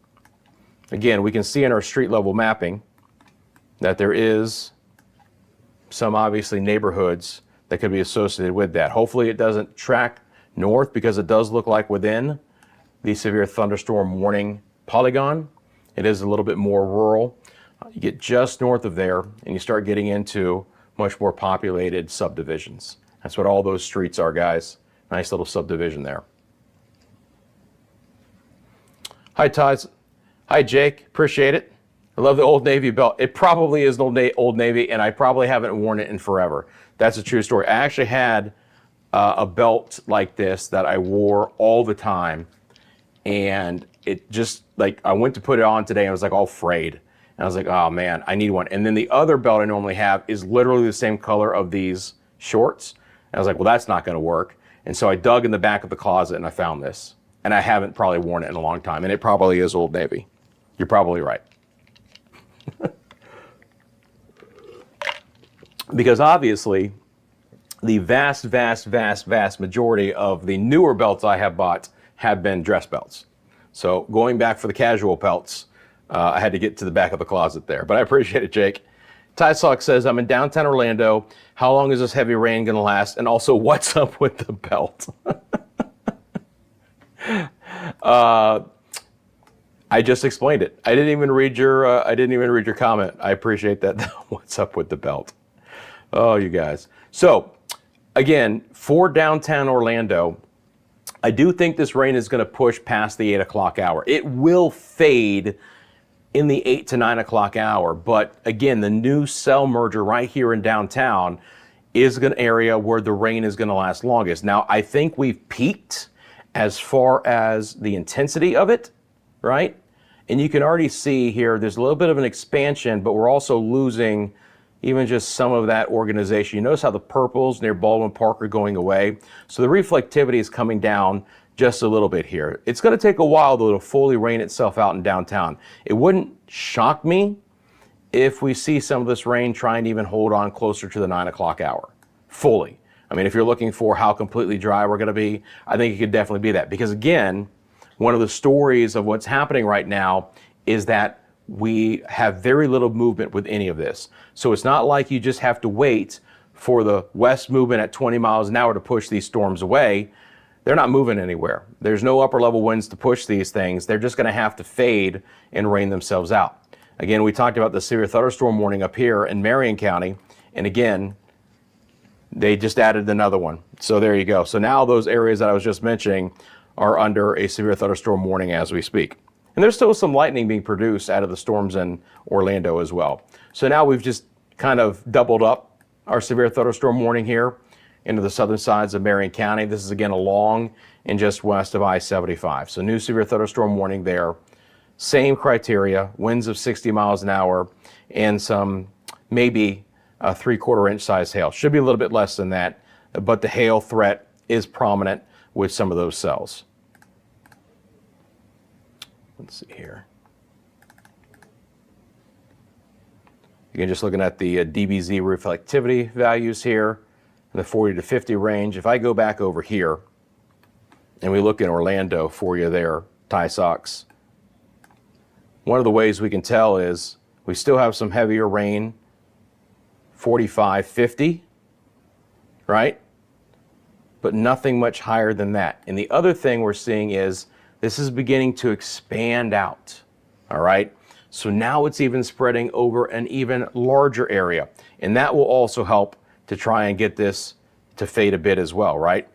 Again, we can see in our street level mapping that there is some obviously neighborhoods that could be associated with that. Hopefully it doesn't track north because it does look like within the severe thunderstorm warning polygon. It is a little bit more rural. You get just north of there and you start getting into much more populated subdivisions. That's what all those streets are, guys. Nice little subdivision there. Hi, Todd. Hi, Jake. Appreciate it. I love the Old Navy belt. It probably is an Old Navy, and I probably haven't worn it in forever. That's a true story. I actually had a belt like this that I wore all the time, and it just, like, I went to put it on today, and I was, like, all frayed. And I was like, oh, man, I need one. And then the other belt I normally have is literally the same color of these shorts. And I was like, well, that's not going to work. And so I dug in the back of the closet, and I found this. And I haven't probably worn it in a long time, and it probably is Old Navy. You're probably right. Because obviously, the vast majority of the newer belts I have bought have been dress belts. So going back for the casual belts, I had to get to the back of the closet there. But I appreciate it, Jake. Ty Sock says, I'm in downtown Orlando. How long is this heavy rain going to last? And also, what's up with the belt? I just explained it. I didn't even read your comment. I appreciate that. What's up with the belt? Oh, you guys. So, again, for downtown Orlando, I do think this rain is going to push past the 8 o'clock hour. It will fade in the 8 to 9 o'clock hour. But again, the new cell merger right here in downtown is an area where the rain is going to last longest. Now, I think we've peaked as far as the intensity of it, right? And you can already see here, there's a little bit of an expansion, but we're also losing even just some of that organization. You notice how the purples near Baldwin Park are going away. So the reflectivity is coming down just a little bit here. It's going to take a while though to fully rain itself out in downtown. It wouldn't shock me if we see some of this rain try and even hold on closer to the 9 o'clock hour fully. I mean, if you're looking for how completely dry we're going to be, I think it could definitely be that. Because again, one of the stories of what's happening right now is that we have very little movement with any of this. So it's not like you just have to wait for the west movement at 20 miles an hour to push these storms away. They're not moving anywhere. There's no upper level winds to push these things. They're just going to have to fade and rain themselves out. Again, we talked about the severe thunderstorm warning up here in Marion County. And again, they just added another one. So there you go. So now those areas that I was just mentioning are under a severe thunderstorm warning as we speak. And there's still some lightning being produced out of the storms in Orlando as well. So now we've just kind of doubled up our severe thunderstorm warning here into the southern sides of Marion County. This is again along and just west of I-75. So new severe thunderstorm warning there. Same criteria, winds of 60 miles an hour and some maybe a 3/4 inch size hail. Should be a little bit less than that, but the hail threat is prominent with some of those cells. Let's see here. Again, just looking at the DBZ reflectivity values here, in the 40 to 50 range. If I go back over here and we look in Orlando for you there, Ty Sox, one of the ways we can tell is we still have some heavier rain, 45, 50, right? But nothing much higher than that. And the other thing we're seeing is this is beginning to expand out, all right? So now it's even spreading over an even larger area. And that will also help to try and get this to fade a bit as well, right?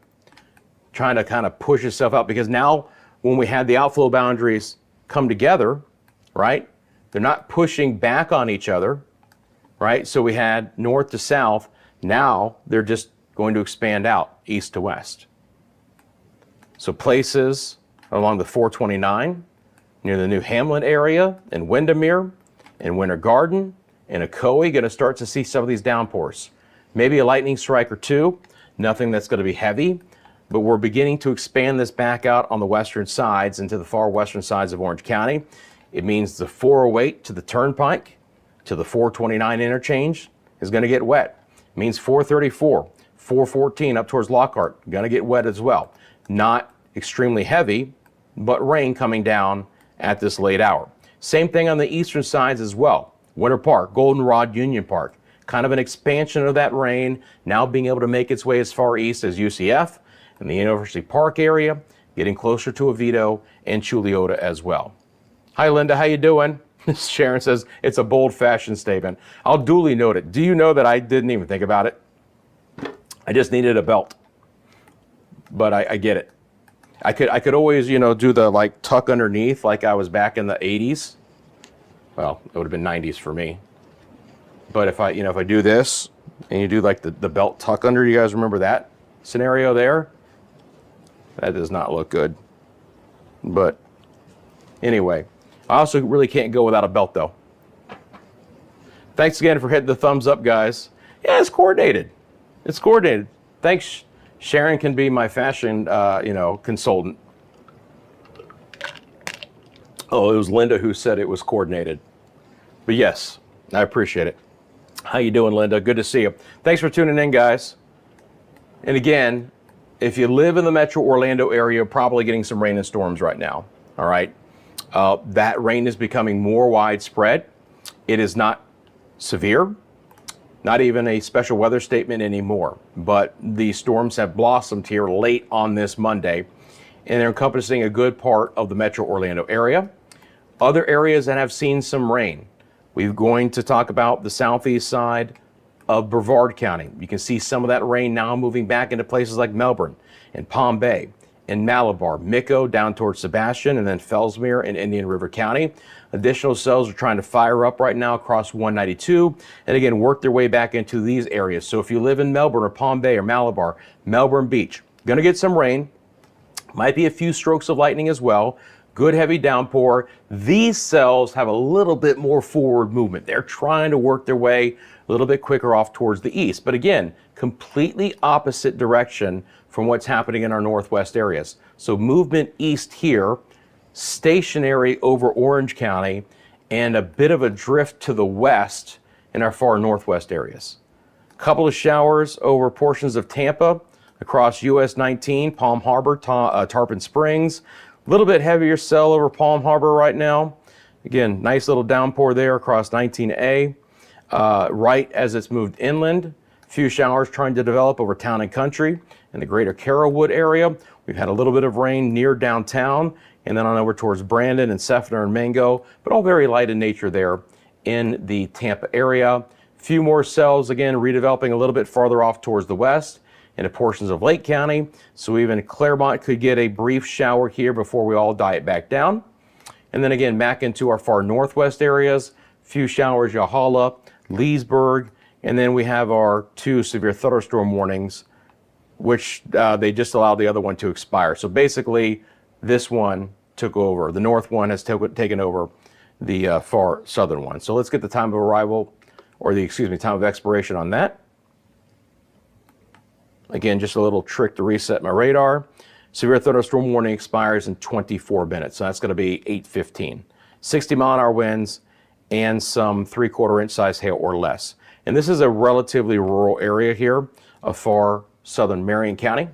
Trying to kind of push itself out, because now when we had the outflow boundaries come together, right? They're not pushing back on each other, right? So we had north to south. Now they're just going to expand out east to west. So places along the 429, near the New Hamlet area, in Windermere, in Winter Garden, in Ocoee, going to start to see some of these downpours. Maybe a lightning strike or two, nothing that's going to be heavy, but we're beginning to expand this back out on the western sides into the far western sides of Orange County. It means the 408 to the Turnpike, to the 429 interchange is going to get wet. It means 434, 414 up towards Lockhart, going to get wet as well. Not extremely heavy, but rain coming down at this late hour. Same thing on the eastern sides as well. Winter Park, Goldenrod, Union Park, kind of an expansion of that rain, now being able to make its way as far east as UCF and the University Park area, getting closer to Oviedo and Chuliota as well. Hi Linda, how you doing? Sharon says, it's a bold-fashioned statement. I'll duly note it. Do you know that I didn't even think about it? I just needed a belt. But I get it. I could always, do the like tuck underneath like I was back in the 80s. Well, it would have been 90s for me. But if I do this and you do like the belt tuck under, you guys remember that scenario there? That does not look good. But anyway, I also really can't go without a belt though. Thanks again for hitting the thumbs up, guys. Yeah, it's coordinated. It's coordinated. Thanks. Sharon can be my fashion, consultant. Oh, it was Linda who said it was coordinated. But yes, I appreciate it. How you doing, Linda? Good to see you. Thanks for tuning in, guys. And again, if you live in the Metro Orlando area, you're probably getting some rain and storms right now. All right. That rain is becoming more widespread. It is not severe. Not even a special weather statement anymore, but the storms have blossomed here late on this Monday, and they're encompassing a good part of the Metro Orlando area. Other areas that have seen some rain, we're going to talk about the southeast side of Brevard County. You can see some of that rain now moving back into places like Melbourne and Palm Bay and Malabar, Mico down towards Sebastian, and then Fellsmere in Indian River County. Additional cells are trying to fire up right now across 192 and again work their way back into these areas. So if you live in Melbourne or Palm Bay or Malabar, Melbourne Beach, going to get some rain. Might be a few strokes of lightning as well. Good heavy downpour. These cells have a little bit more forward movement. They're trying to work their way a little bit quicker off towards the east. But again, completely opposite direction from what's happening in our northwest areas. So movement east here, stationary over Orange County, and a bit of a drift to the west in our far northwest areas. Couple of showers over portions of Tampa, across US 19, Palm Harbor, Tarpon Springs. A little bit heavier cell over Palm Harbor right now. Again, nice little downpour there across 19A. Right as it's moved inland, a few showers trying to develop over Town and Country in the greater Carrollwood area. We've had a little bit of rain near downtown, and then on over towards Brandon and Seffner and Mango, but all very light in nature there in the Tampa area. A few more cells, again, redeveloping a little bit farther off towards the west into portions of Lake County. So even Claremont could get a brief shower here before we all diet back down. And then again, back into our far northwest areas, a few showers, Yahala, Leesburg, and then we have our 2 severe thunderstorm warnings, which they just allowed the other one to expire. So basically, this one took over. The north one has taken over the far southern one. So let's get the time of arrival, or the, time of expiration on that. Again, just a little trick to reset my radar. Severe thunderstorm warning expires in 24 minutes. So that's going to be 8:15. 60-mile-an-hour winds and some 3/4 inch size hail or less. And this is a relatively rural area here of far southern Marion County.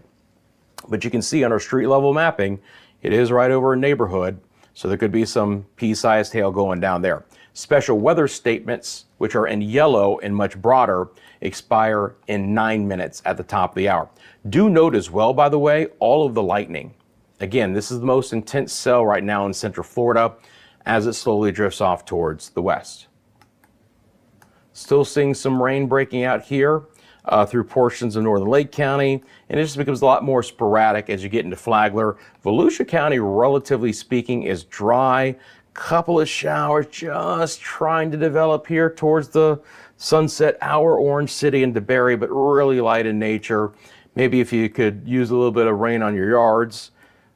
But you can see on our street level mapping, it is right over a neighborhood. So there could be some pea-sized hail going down there. Special weather statements, which are in yellow and much broader, expire in 9 minutes at the top of the hour. Do note as well, by the way, all of the lightning. Again, this is the most intense cell right now in Central Florida as it slowly drifts off towards the west. Still seeing some rain breaking out here through portions of northern Lake County, and it just becomes a lot more sporadic as you get into Flagler. Volusia County, relatively speaking, is dry. Couple of showers just trying to develop here towards the sunset hour, Orange City and DeBerry, but really light in nature. Maybe if you could use a little bit of rain on your yards.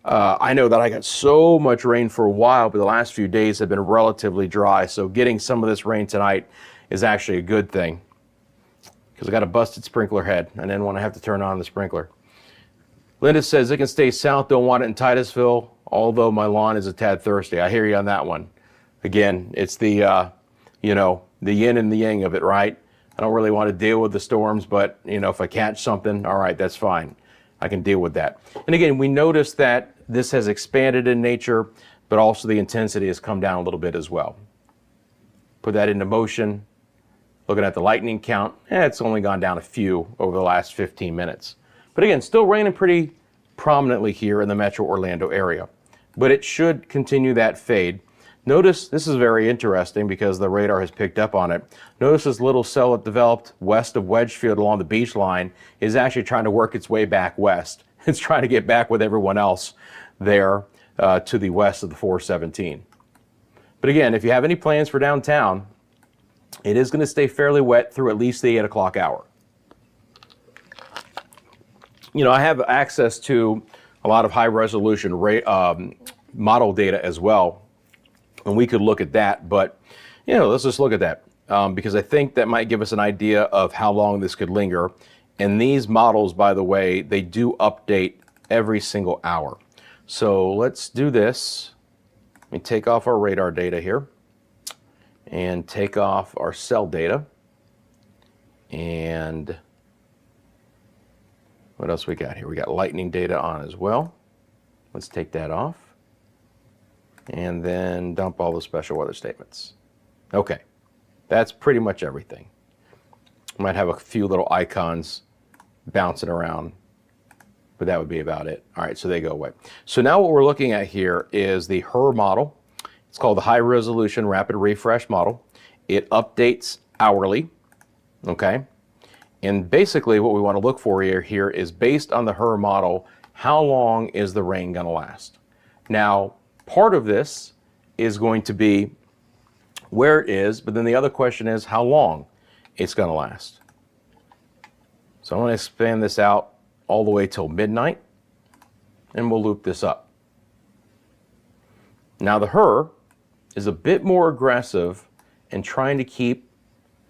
I know that I got so much rain for a while, but the last few days have been relatively dry. So getting some of this rain tonight is actually a good thing, because I got a busted sprinkler head and then when I have to turn on the sprinkler. Linda says it can stay south, don't want it in Titusville, although my lawn is a tad thirsty. I hear you on that one. Again, it's the, the yin and the yang of it, right? I don't really want to deal with the storms, but, if I catch something, all right, that's fine. I can deal with that. And again, we notice that this has expanded in nature, but also the intensity has come down a little bit as well. Put that into motion. Looking at the lightning count, it's only gone down a few over the last 15 minutes. But again, still raining pretty prominently here in the metro Orlando area. But it should continue that fade. Notice, this is very interesting because the radar has picked up on it. Notice this little cell that developed west of Wedgefield along the beach line is actually trying to work its way back west. It's trying to get back with everyone else there to the west of the 417. But again, if you have any plans for downtown, it is going to stay fairly wet through at least the 8 o'clock hour. I have access to a lot of high resolution model data as well, and we could look at that, but let's just look at that because I think that might give us an idea of how long this could linger. And these models, by the way, they do update every single hour. So let's do this. Let me take off our radar data here and take off our cell data. And what else we got here? We got lightning data on as well. Let's take that off. And then dump all the special weather statements. Okay, that's pretty much everything. Might have a few little icons bouncing around, but that would be about it. All right, so they go away. So now what we're looking at here is the HRRR model. It's called the High Resolution Rapid Refresh Model. It updates hourly, okay? And basically what we want to look for here is based on the HRRR model, how long is the rain going to last? Now, part of this is going to be where it is, but then the other question is how long it's going to last. So I'm going to expand this out all the way till midnight. and we'll loop this up. Now the HRRR is a bit more aggressive in trying to keep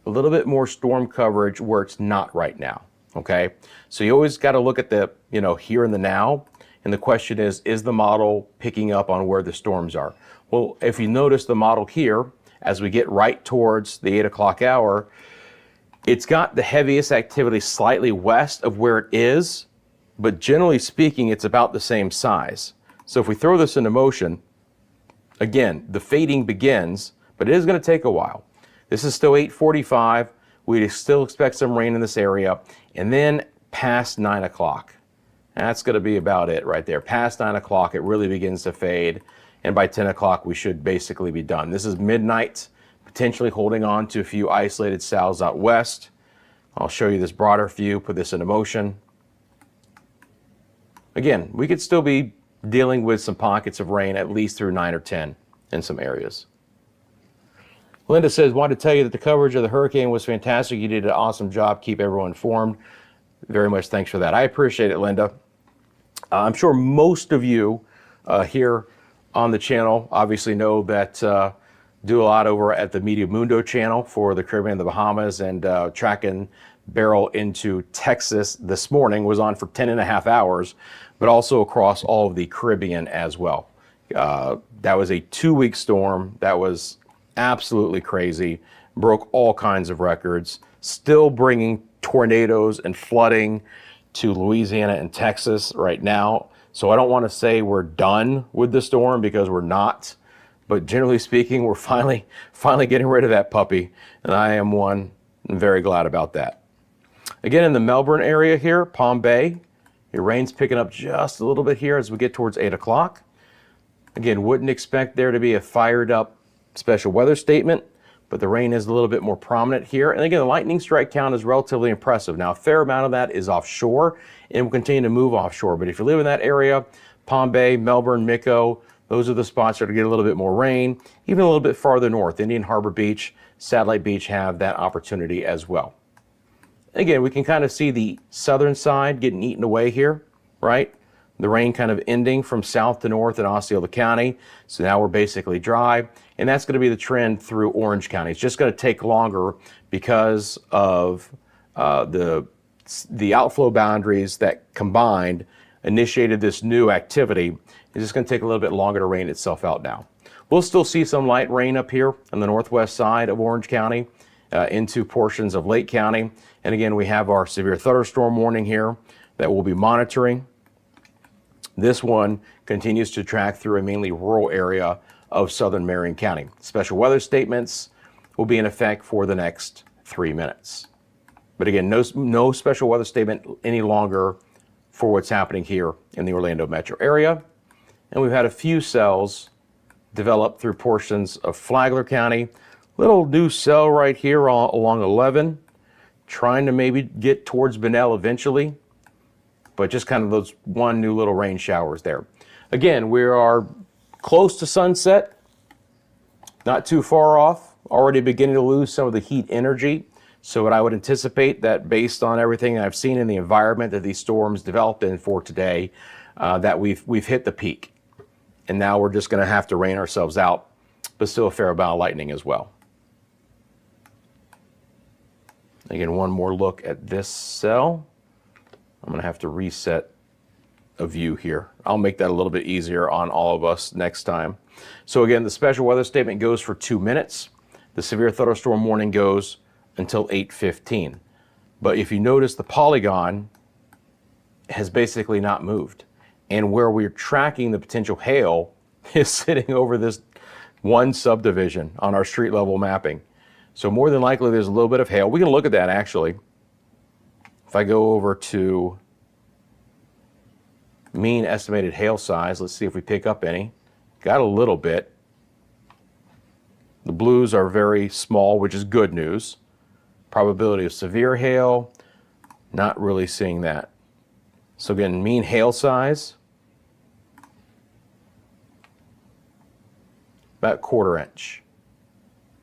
a little bit more storm coverage where it's not right now, okay? So you always got to look at the, here and the now, and the question is the model picking up on where the storms are? Well, if you notice the model here, as we get right towards the 8 o'clock hour, it's got the heaviest activity slightly west of where it is, but generally speaking, it's about the same size. So if we throw this into motion, again, the fading begins, but it is going to take a while. This is still 8:45. We still expect some rain in this area. And then past 9 o'clock, that's going to be about it right there. Past 9 o'clock, it really begins to fade. And by 10 o'clock, we should basically be done. This is midnight, potentially holding on to a few isolated cells out west. I'll show you this broader view, put this into motion. Again, we could still be dealing with some pockets of rain at least through 9 or 10 in some areas. Linda says, wanted to tell you that the coverage of the hurricane was fantastic. You did an awesome job. Keep everyone informed. Very much thanks for that. I appreciate it, Linda. I'm sure most of you here on the channel obviously know that do a lot over at the Media Mundo channel for the Caribbean and the Bahamas, and tracking Beryl into Texas this morning was on for 10.5 hours, but also across all of the Caribbean as well. That was a 2-week storm. That was absolutely crazy, broke all kinds of records, still bringing tornadoes and flooding to Louisiana and Texas right now. So I don't want to say we're done with the storm, because we're not, but generally speaking, we're finally getting rid of that puppy, and I am very glad about that. Again, in the Melbourne area here, Palm Bay, your rain's picking up just a little bit here as we get towards 8 o'clock. Again, wouldn't expect there to be a fired up special weather statement, but the rain is a little bit more prominent here. And again, the lightning strike count is relatively impressive. Now, a fair amount of that is offshore and will continue to move offshore. But if you live in that area, Palm Bay, Melbourne, Mico, those are the spots that are going to get a little bit more rain. Even a little bit farther north, Indian Harbor Beach, Satellite Beach have that opportunity as well. Again, we can kind of see the southern side getting eaten away here, right? The rain kind of ending from south to north in Osceola County. So now we're basically dry. And that's going to be the trend through Orange County. It's just going to take longer because of the outflow boundaries that combined initiated this new activity. It's just going to take a little bit longer to rain itself out now. We'll still see some light rain up here on the northwest side of Orange County into portions of Lake County. And again, we have our severe thunderstorm warning here that we'll be monitoring. This one continues to track through a mainly rural area of southern Marion County. Special weather statements will be in effect for the next 3 minutes. But again, no special weather statement any longer for what's happening here in the Orlando metro area. And we've had a few cells develop through portions of Flagler County. Little new cell right here along 11, trying to maybe get towards Bunnell eventually, but just kind of those one new little rain showers there. Again, we are close to sunset, not too far off, already beginning to lose some of the heat energy. So what I would anticipate that based on everything I've seen in the environment that these storms developed in for today, that we've hit the peak. And now we're just going to have to rain ourselves out, but still a fair amount of lightning as well. Again, one more look at this cell. I'm going to have to reset a view here. I'll make that a little bit easier on all of us next time. So again, the special weather statement goes for 2 minutes. The severe thunderstorm warning goes until 8:15. But if you notice, the polygon has basically not moved. And where we're tracking the potential hail is sitting over this one subdivision on our street level mapping. So more than likely there's a little bit of hail. We can look at that actually. If I go over to mean estimated hail size, let's see if we pick up any. Got a little bit. The blues are very small, which is good news. Probability of severe hail, not really seeing that. So again, mean hail size, about 1/4 inch.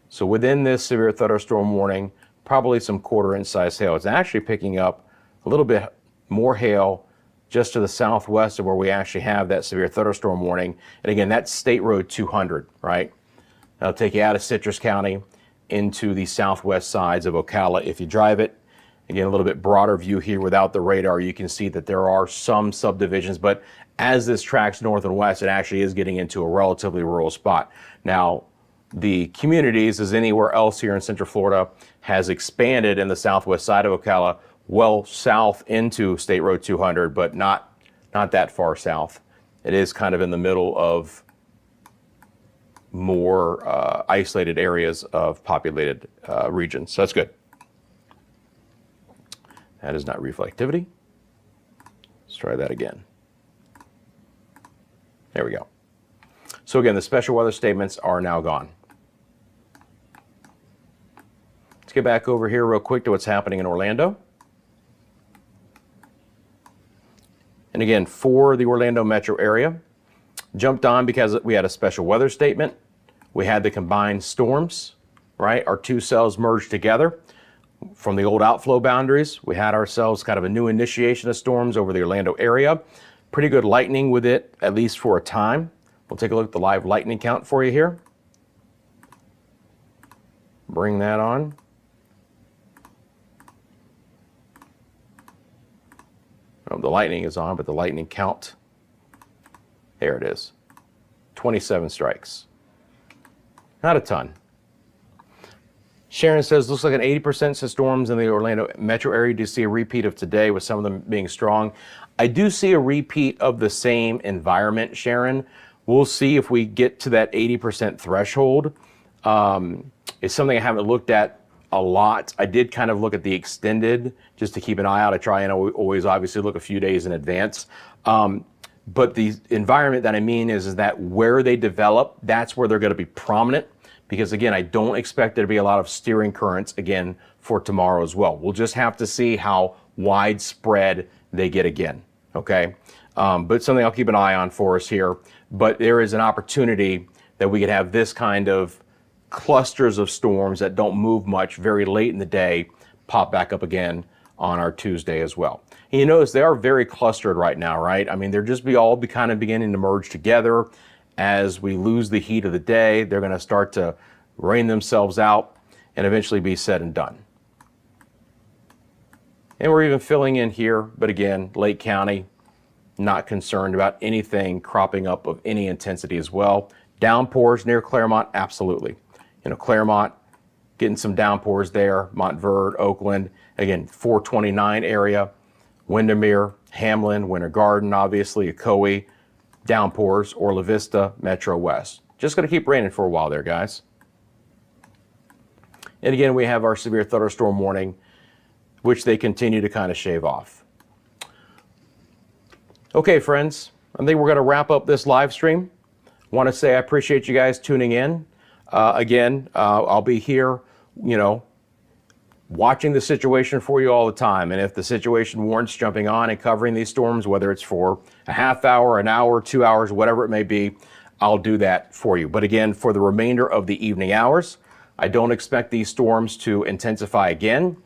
So within this severe thunderstorm warning, probably some 1/4 inch size hail. It's actually picking up a little bit more hail just to the southwest of where we actually have that severe thunderstorm warning. And again, that's State Road 200, right? That'll take you out of Citrus County into the southwest sides of Ocala if you drive it. Again, a little bit broader view here without the radar. You can see that there are some subdivisions, but as this tracks north and west, it actually is getting into a relatively rural spot. Now, the communities, as anywhere else here in Central Florida, has expanded in the southwest side of Ocala, well south into State Road 200, but not that far south. It is kind of in the middle of more isolated areas of populated regions. So that's good. That is not reflectivity. Let's try that again. There we go. So again, the special weather statements are now gone. Let's get back over here real quick to what's happening in Orlando. And again, for the Orlando metro area, jumped on because we had a special weather statement. We had the combined storms, right? Our two cells merged together from the old outflow boundaries. We had ourselves kind of a new initiation of storms over the Orlando area. Pretty good lightning with it, at least for a time. We'll take a look at the live lightning count for you here. Bring that on. Oh, the lightning is on, but the lightning count, there it is. 27 strikes. Not a ton. Sharon says, looks like an 80% of storms in the Orlando metro area. Do you see a repeat of today with some of them being strong? I do see a repeat of the same environment, Sharon. We'll see if we get to that 80% threshold. It's something I haven't looked at a lot. I did kind of look at the extended just to keep an eye out. I try and always obviously look a few days in advance. But the environment that I mean is that where they develop, that's where they're going to be prominent. Because again, I don't expect there to be a lot of steering currents again for tomorrow as well. We'll just have to see how widespread they get again, okay? But something I'll keep an eye on for us here. But there is an opportunity that we could have this kind of clusters of storms that don't move much very late in the day pop back up again on our Tuesday as well. And you notice they are very clustered right now, right? I mean, they're just kind of beginning to merge together. As we lose the heat of the day, they're going to start to rain themselves out and eventually be said and done. And we're even filling in here, but again, Lake County, not concerned about anything cropping up of any intensity as well. Downpours near Claremont, absolutely. You know, Claremont, getting some downpours there, Montverde, Oakland, again, 429 area, Windermere, Hamlin, Winter Garden, obviously, Ocoee, downpours, or La Vista, Metro West. Just going to keep raining for a while there, guys. And again, we have our severe thunderstorm warning, which they continue to kind of shave off. Okay, friends, I think we're going to wrap up this live stream. Want to say I appreciate you guys tuning in. Again, I'll be here, you know, watching the situation for you all the time. And if the situation warrants jumping on and covering these storms, whether it's for a half hour, an hour, 2 hours, whatever it may be, I'll do that for you. But again, for the remainder of the evening hours, I don't expect these storms to intensify again.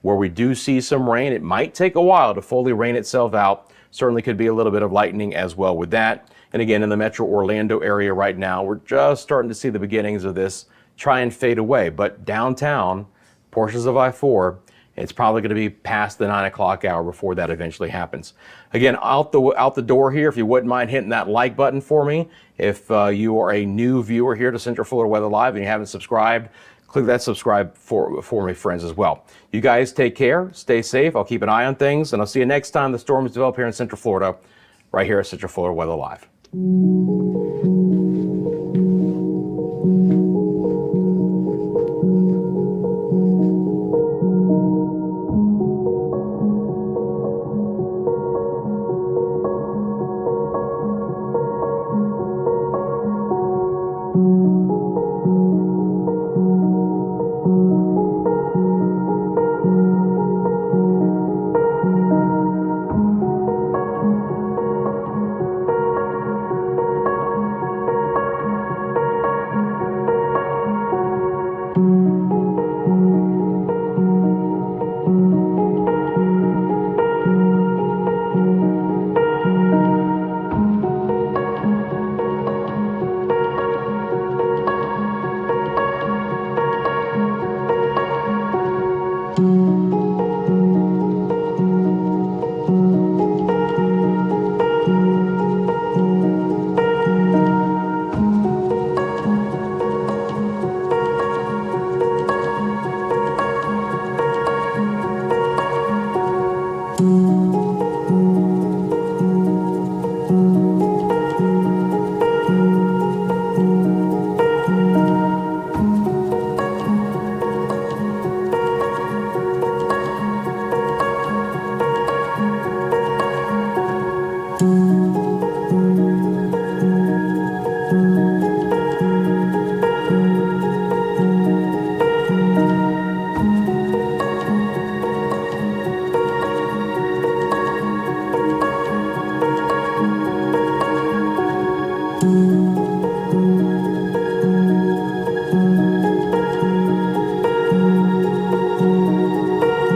Where we do see some rain, it might take a while to fully rain itself out. Certainly could be a little bit of lightning as well with that. And again, in the metro Orlando area right now, we're just starting to see the beginnings of this try and fade away. But downtown, portions of I-4, it's probably going to be past the 9 o'clock hour before that eventually happens. Again, out the door here, if you wouldn't mind hitting that like button for me. If you are a new viewer here to Central Florida Weather Live and you haven't subscribed, click that subscribe for me, friends, as well. You guys take care, stay safe. I'll keep an eye on things, and I'll see you next time the storms develop here in Central Florida, right here at Central Florida Weather Live.